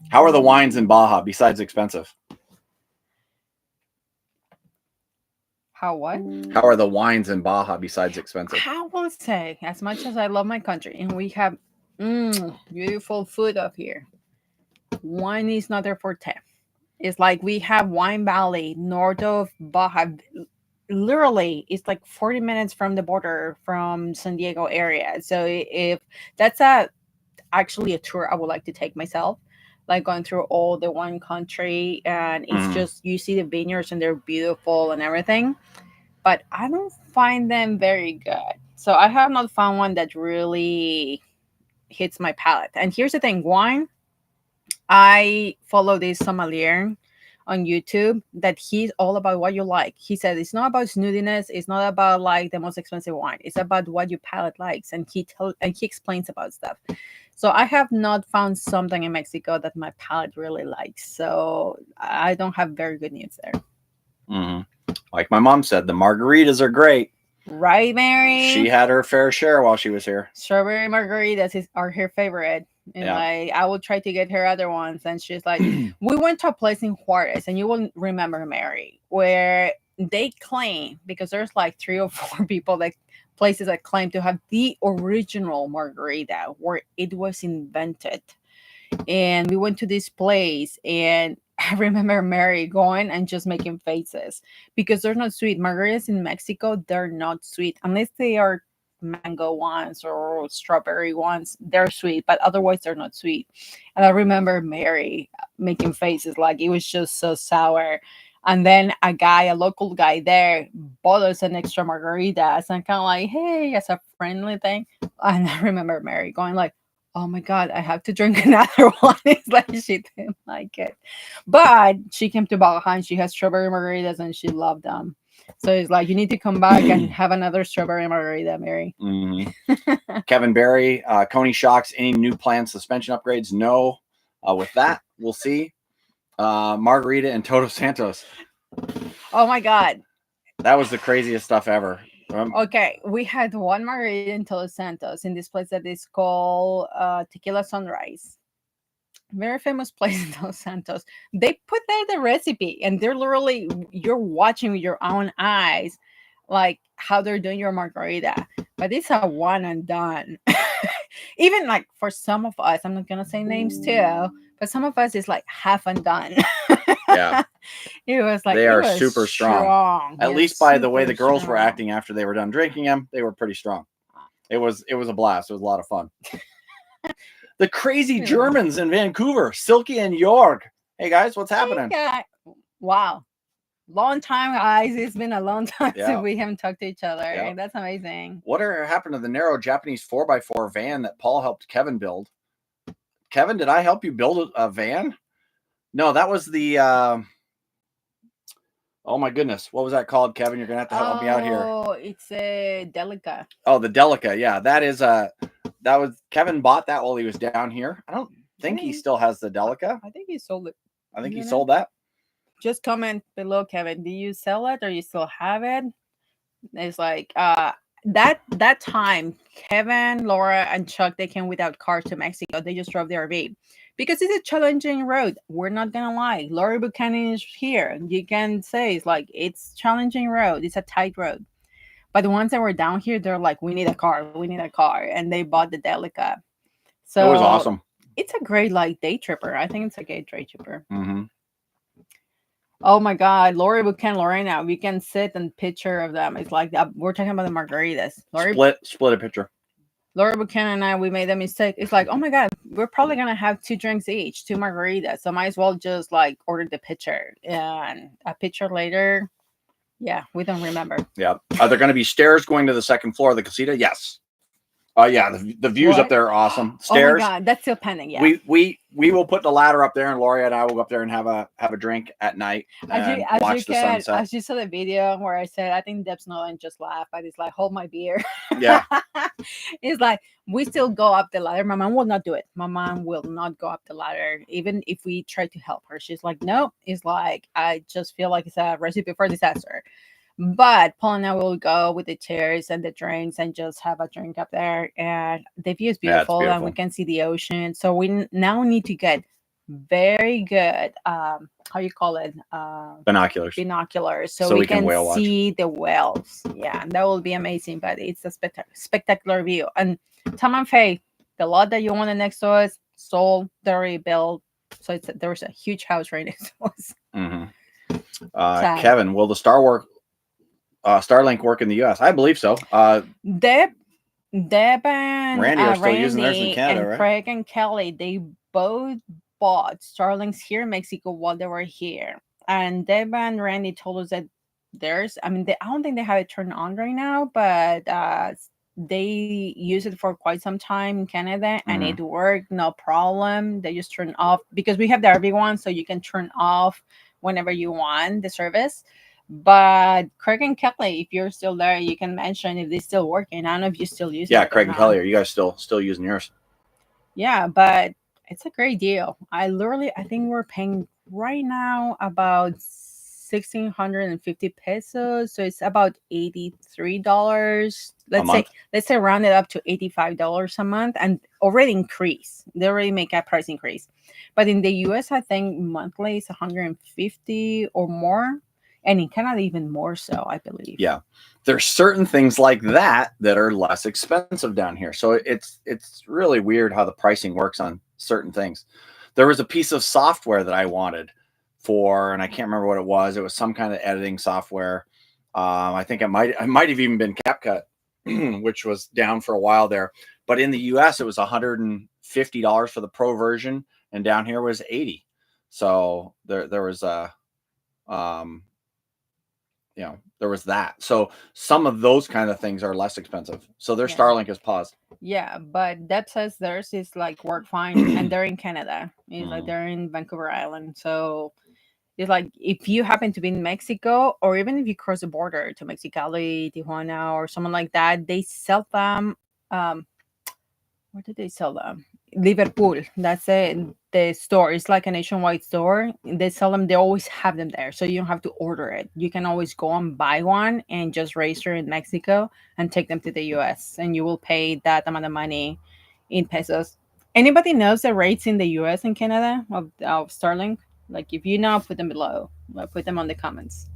A: How are the wines in Baja besides expensive?
B: How what?
A: How are the wines in Baja besides expensive?
B: I will say, as much as I love my country and we have beautiful food up here, wine is not their forte. It's like we have Wine Valley north of Baja. Literally, it's like 40 minutes from the border from San Diego area. So if that's actually a tour I would like to take myself, like going through all the wine country, and it's just you see the vineyards and they're beautiful and everything, but I don't find them very good. So I have not found one that really hits my palate. And here's the thing, wine, I follow this sommelier on YouTube that he's all about what you like. He said it's not about snootiness, it's not about like the most expensive wine. It's about what your palate likes, and he explains about stuff. So I have not found something in Mexico that my palate really likes. So I don't have very good news there.
A: Like my mom said, the margaritas are great.
B: Right, Mary?
A: She had her fair share while she was here.
B: Strawberry margaritas are her favorite. And like I will try to get her other ones. And she's like, we went to a place in Juarez, and you will remember, Mary, where they claim, because there's like 3 or 4 people that places that claim to have the original margarita where it was invented. And we went to this place, and I remember Mary going and just making faces because they're not sweet. Margaritas in Mexico, they're not sweet unless they are mango ones or strawberry ones. They're sweet, but otherwise they're not sweet. And I remember Mary making faces like it was just so sour. And then a local guy there, bought us an extra margaritas, and kind of like, hey, as a friendly thing. And I remember Mary going like, oh my God, I have to drink another one. It's like she didn't like it. But she came to Baja and she has strawberry margaritas and she loved them. So it's like, you need to come back and have another strawberry margarita, Mary.
A: Kevin Barry, Coney Shocks, any new planned suspension upgrades? No. With that, we'll see. Margarita and Toto Santos.
B: Oh my God.
A: That was the craziest stuff ever.
B: Okay, we had one margarita in Todos Santos in this place that is called Tequila Sunrise. Very famous place in Todos Santos. They put there the recipe, and they're literally, you're watching with your own eyes, like how they're doing your margarita. But it's a one and done. Even like for some of us, I'm not gonna say names too, but some of us it's like half and done.
A: Yeah.
B: It was like
A: they are super strong. At least by the way the girls were acting after they were done drinking them, they were pretty strong. It was a blast. It was a lot of fun. The crazy Germans in Vancouver, Silky and Jorg. Hey guys, what's happening?
B: Wow. Long time, guys. It's been a long time since we haven't talked to each other. Yeah. That's amazing.
A: What happened to the narrow Japanese 4x4 van that Paul helped Kevin build? Kevin, did I help you build a van? No, that was the oh my goodness. What was that called, Kevin? You're gonna have to help me out here.
B: Oh, it's a Delica.
A: Oh, the Delica. Yeah, that was Kevin bought that while he was down here. I don't think he still has the Delica.
B: I think he sold it.
A: I think he sold that.
B: Just comment below, Kevin. Do you sell it or you still have it? It's like that time, Kevin, Laura, and Chuck, they came without cars to Mexico. They just drove the RV because it's a challenging road. We're not gonna lie. Laurie Buchanan is here. You can say it's like it's challenging road. It's a tight road. But the ones that were down here, they're like, we need a car. We need a car, and they bought the Delica. So
A: it was awesome.
B: It's a great like day tripper. I think it's a great day tripper.
A: Mm-hmm.
B: Oh my God, Lori Buchanan, Lorena, we can sit and picture of them. It's like we're talking about the margaritas.
A: Split a picture.
B: Lori Buchanan and I, we made a mistake. It's like, oh my God, we're probably gonna have 2 drinks each, 2 margaritas. So might as well just like order the picture and a picture later. Yeah, we don't remember.
A: Yeah, are there going to be stairs going to the second floor of the casita? Yes. Yeah, the views up there are awesome. Stairs.
B: Oh my God, that's still pending. Yeah.
A: We will put the ladder up there, and Lori and I will go up there and have a drink at night and watch the sunset.
B: As you saw the video where I said, I think Deb's Nolan just laughed, but it's like, hold my beer.
A: Yeah.
B: It's like we still go up the ladder. My mom will not do it. My mom will not go up the ladder, even if we try to help her. She's like, no. It's like I just feel like it's a recipe for disaster. But Paul and I will go with the chairs and the drinks and just have a drink up there. And the view is beautiful, and we can see the ocean. So we now need to get very good how you call it
A: Binoculars.
B: binoculars,
A: So
B: so
A: we
B: we
A: can
B: can
A: whale watch.
B: see the whales. Yeah, that will be amazing. But it's a spectacular view. And Tom and Faye, the lot that you wanted next to us sold, they already built. So there's a huge house right next to us.
A: Mm-hmm. Kevin, will the Starlink work in the U.S.? I believe so.
B: Deb and
A: Randy are still using theirs in
B: Randy
A: Canada,
B: and
A: right?
B: Craig and Kelly, they both bought Starlinks here in Mexico while they were here. And Deb and Randy told us that I don't think they have it turned on right now, but they use it for quite some time in Canada, and it worked, no problem. They just turn off because we have the RV one, so you can turn off whenever you want the service. But Craig and Kelly, if you're still there, you can mention if they're still working. I don't know if you still use it.
A: Yeah, Craig and Kelly, are you guys still using yours?
B: Yeah, but it's a great deal. I think we're paying right now about 1,650 pesos, so it's about $83. Let's say round it up to $85 a month, and already increase. They already make a price increase, but in the US, I think monthly is 150 or more. And in Canada, even more so, I believe.
A: Yeah. There's certain things like that are less expensive down here. So it's really weird how the pricing works on certain things. There was a piece of software that I wanted for, and I can't remember what it was. It was some kind of editing software. I think it might have even been CapCut, which was down for a while there. But in the US, it was $150 for the pro version, and down here was $80. So there was a there was that. So some of those kind of things are less expensive. So their Starlink is paused.
B: Yeah, but that says theirs is like work fine, and they're in Canada. It's like they're in Vancouver Island. So it's like if you happen to be in Mexico, or even if you cross the border to Mexicali, Tijuana, or someone like that, they sell them. Where did they sell them? Liverpool. That's the store. It's like a nationwide store. They sell them. They always have them there, so you don't have to order it. You can always go and buy one and just register in Mexico and take them to the US, and you will pay that amount of money in pesos. Anybody knows the rates in the US and Canada of Starlink? Like, if you know, put them below. Put them on the comments.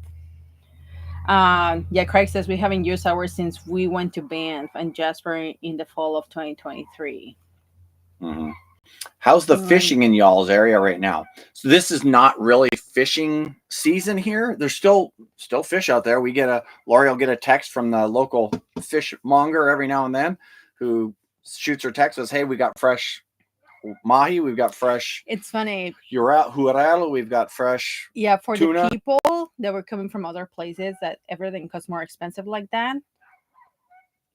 B: Yeah, Craig says we haven't used ours since we went to Banff and Jasper in the fall of 2023.
A: How's the fishing in y'all's area right now? So this is not really fishing season here. There's still fish out there. Lori will get a text from the local fishmonger every now and then, who shoots her text, says, "Hey, we got fresh mahi, we've got fresh."
B: It's funny.
A: Jurel, we've got fresh.
B: Yeah, for
A: tuna.
B: The people that were coming from other places that everything costs more expensive like that,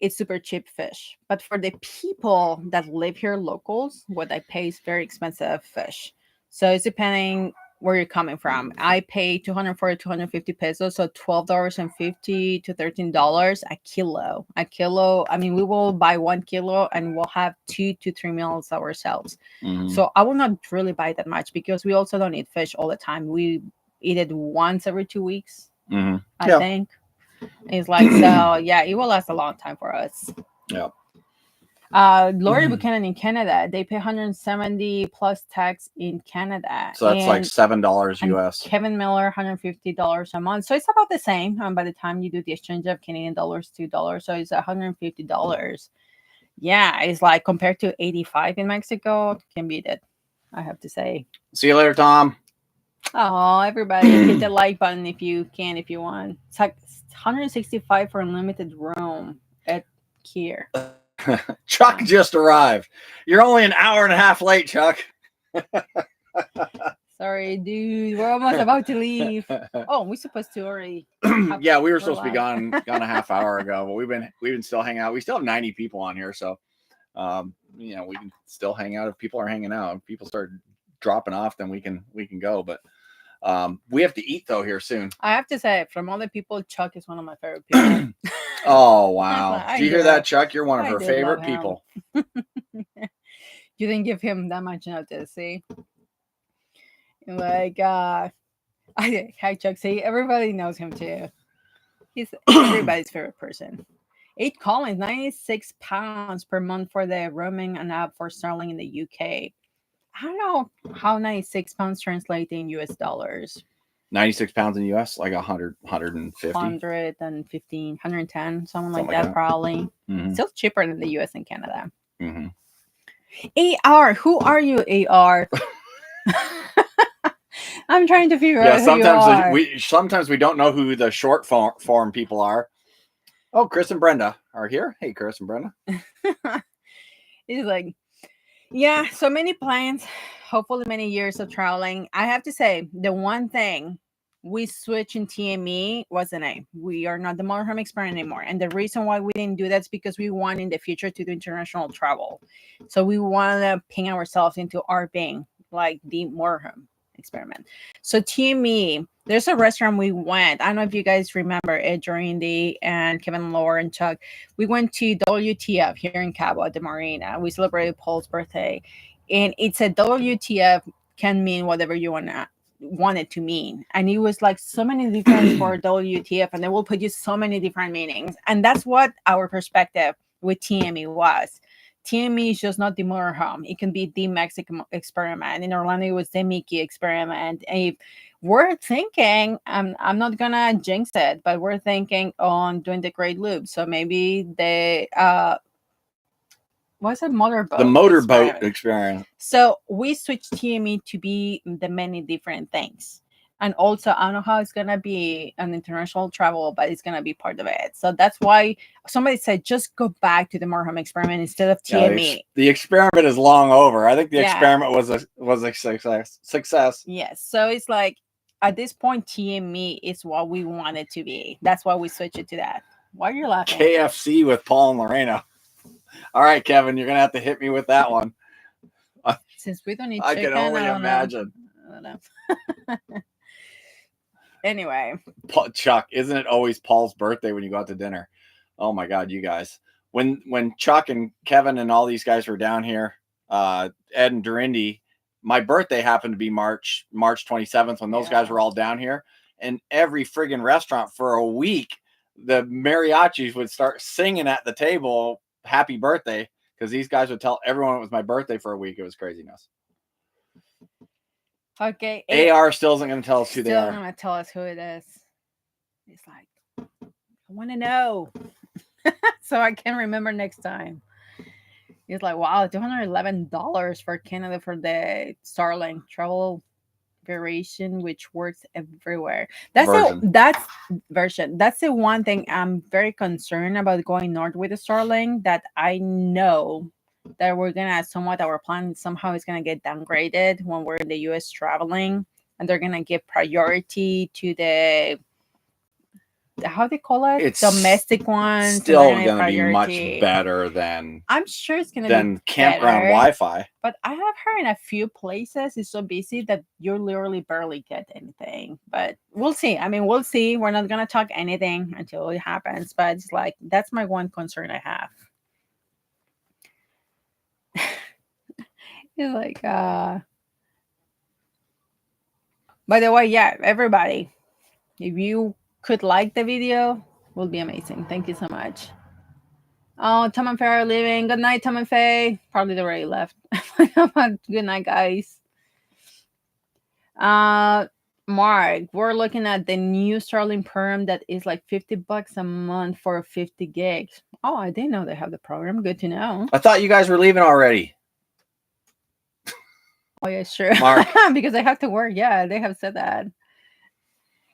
B: it's super cheap fish. But for the people that live here, locals, what I pay is very expensive fish. So it's depending where you're coming from. I pay 240, 250 pesos, so $12.50 to $13 a kilo. I mean, we will buy 1 kilo and we'll have 2 to 3 meals ourselves. So I will not really buy that much because we also don't eat fish all the time. We eat it once every 2 weeks, I think. It's like, so yeah, it will last a long time for us.
A: Yeah.
B: Lori Buchanan in Canada, they pay 170 plus tax in Canada.
A: So that's like $7 US.
B: Kevin Miller, $150 a month. So it's about the same. By the time you do the exchange of Canadian dollars to dollars, so it's $150. Yeah, it's like compared to 85 in Mexico, can beat it, I have to say.
A: See you later, Tom.
B: Oh, everybody, hit the like button if you can, if you want. It's like 165 for unlimited room at here.
A: Chuck just arrived. You're only an hour and a half late, Chuck.
B: Sorry, dude. We're almost about to leave. Oh, we're supposed to already.
A: Yeah, we were supposed to be gone a half hour ago, but we've been still hanging out. We still have 90 people on here, so we can still hang out if people are hanging out. If people start dropping off, then we can go. But we have to eat though here soon.
B: I have to say, from all the people, Chuck is one of my favorite people.
A: Oh wow! Did you hear that, Chuck? You're one of her favorite people.
B: You didn't give him that much notice, see? Like, hi Chuck. See, everybody knows him too. He's everybody's favorite person. 8 Collins, 96 pounds per month for the roaming and app for Starlink in the UK. I don't know how 96 pounds translate in US dollars.
A: 96 pounds in US, like 100, 150.
B: 115, 110, something like that, probably. Still cheaper than the US and Canada. AR, who are you, AR? I'm trying to figure out who you are.
A: Sometimes we don't know who the short form people are. Oh, Chris and Brenda are here. Hey, Chris and Brenda.
B: He's like, yeah, so many plans, hopefully many years of traveling. I have to say, the one thing we switched in TME was the name. We are not the Motorhome expert anymore. And the reason why we didn't do that is because we want in the future to do international travel. So we want to ping ourselves into RVing, like the Motorhome experiment. So TME, there's a restaurant we went. I don't know if you guys remember it, during the and Kevin, Laura, and Chuck. We went to WTF here in Cabo at the Marina. We celebrated Paul's birthday. And it's a WTF can mean whatever you want it to mean. And it was like so many different for WTF, and they will put you so many different meanings. And that's what our perspective with TME was. TME is just not the Motorhome. It can be the Mexican experiment. In Orlando, it was the Mickey experiment. And we're thinking, I'm not going to jinx it, but we're thinking on doing the Great Loop. So maybe the, what's a motorboat?
A: The motorboat experience.
B: So we switched TME to be the many different things. And also, I don't know how it's going to be an international travel, but it's going to be part of it. So that's why somebody said, just go back to the Motorhome experiment instead of TME.
A: Yeah, the experiment is long over. I think the experiment was a success.
B: Yes. So it's like, at this point, TME is what we want it to be. That's why we switched it to that. Why are you laughing?
A: KFC with Paul and Lorena. All right, Kevin, you're going to have to hit me with that one.
B: Since we don't eat
A: I
B: chicken,
A: can only imagine.
B: I don't know. Anyway,
A: Chuck, isn't it always Paul's birthday when you go out to dinner? Oh my God, you guys! When Chuck and Kevin and all these guys were down here, Ed and Dorindy, my birthday happened to be March 27th when those guys were all down here, and every friggin' restaurant for a week, the mariachis would start singing at the table, "Happy birthday," because these guys would tell everyone it was my birthday for a week. It was craziness.
B: Okay.
A: AR still isn't going to tell us who they are.
B: Still going to tell us who it is. He's like, I want to know. So I can remember next time. He's like, wow, $211 for Canada for the Starlink travel variation, which works everywhere. That's the one thing I'm very concerned about going north with the Starlink, that I know that we're gonna our plan somehow is gonna get downgraded when we're in the US traveling, and they're gonna give priority to the how they call it,
A: it's
B: domestic ones.
A: Still gonna be much better than,
B: I'm sure it's gonna be
A: campground Wi-Fi.
B: But I have heard in a few places it's so busy that you literally barely get anything. But we'll see. I mean, we'll see. We're not gonna talk anything until it happens. But it's like, that's my one concern I have. He's like, by the way, yeah, everybody, if you could like the video, will be amazing. Thank you so much. Oh, Tom and Faye are leaving. Good night, Tom and Faye. Probably they already left. Good night, guys. Mark, we're looking at the new Starlink program that is like $50 a month for 50 gigs. Oh, I didn't know they have the program. Good to know.
A: I thought you guys were leaving already.
B: Oh, yeah, sure.
A: Mark.
B: Because I have to work. Yeah, they have said that.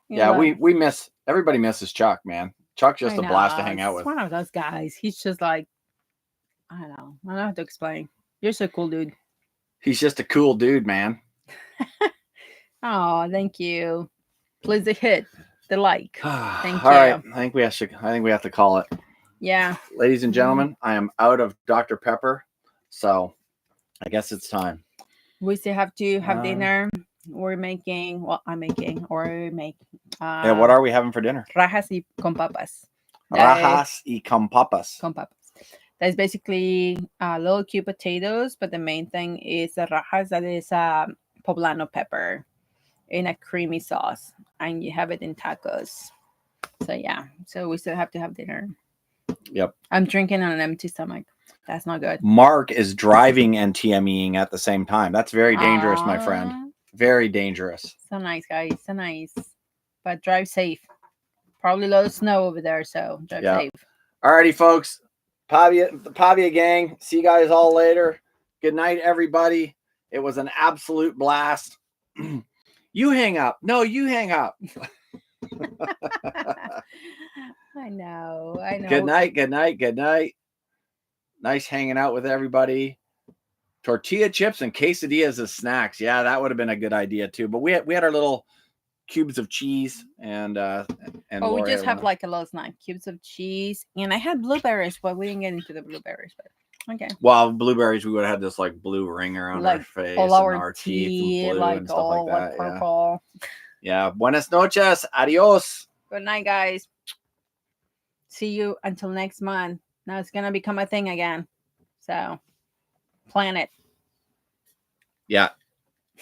A: Yeah, we miss, everybody misses Chuck, man. Chuck's just a blast to hang out with.
B: One of those guys. He's just like, I don't know. I don't have to explain. You're so cool, dude.
A: He's just a cool dude, man.
B: Oh, thank you. Please hit the like. Thank you.
A: All right. I think we have to call it.
B: Yeah.
A: Ladies and gentlemen, I am out of Dr. Pepper. So I guess it's time.
B: We still have to have dinner. We're making, well, I'm making, or we make.
A: Yeah, what are we having for dinner?
B: Rajas y con papas.
A: Rajas y con papas.
B: Con papas. That's basically little cute potatoes, but the main thing is the rajas, that is poblano pepper in a creamy sauce, and you have it in tacos. So yeah, so we still have to have dinner.
A: Yep.
B: I'm drinking on an empty stomach. That's not good.
A: Mark is driving and TMEing at the same time. That's very dangerous, my friend. Very dangerous.
B: So nice, guys. So nice. But drive safe. Probably a lot of snow over there, so drive safe.
A: Alrighty, folks. The Pavia gang. See you guys all later. Good night, everybody. It was an absolute blast. You hang up. No, you hang up.
B: I know.
A: Good night. Good night. Good night. Nice hanging out with everybody. Tortilla chips and quesadillas as snacks. Yeah, that would have been a good idea too. But we had our little cubes of cheese and
B: we just have like a little snack, cubes of cheese, and I had blueberries, but we didn't get into the blueberries. But okay.
A: Well, blueberries, we would have had this like blue ring around our face,
B: all
A: and our teeth and blue
B: like
A: and stuff like that.
B: Purple.
A: Yeah. Buenas noches. Adios.
B: Good night, guys. See you until next month. Now it's gonna become a thing again. So plan it.
A: Yeah.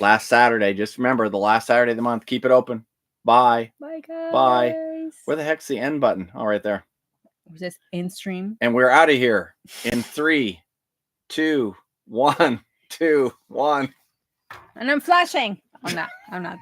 A: Last Saturday. Just remember the last Saturday of the month. Keep it open. Bye.
B: Bye, guys.
A: Bye. Where the heck's the end button? Oh, right there.
B: Was this end stream?
A: And we're out of here in 3, 2, 1, 2, 1.
B: And I'm flashing. I'm not.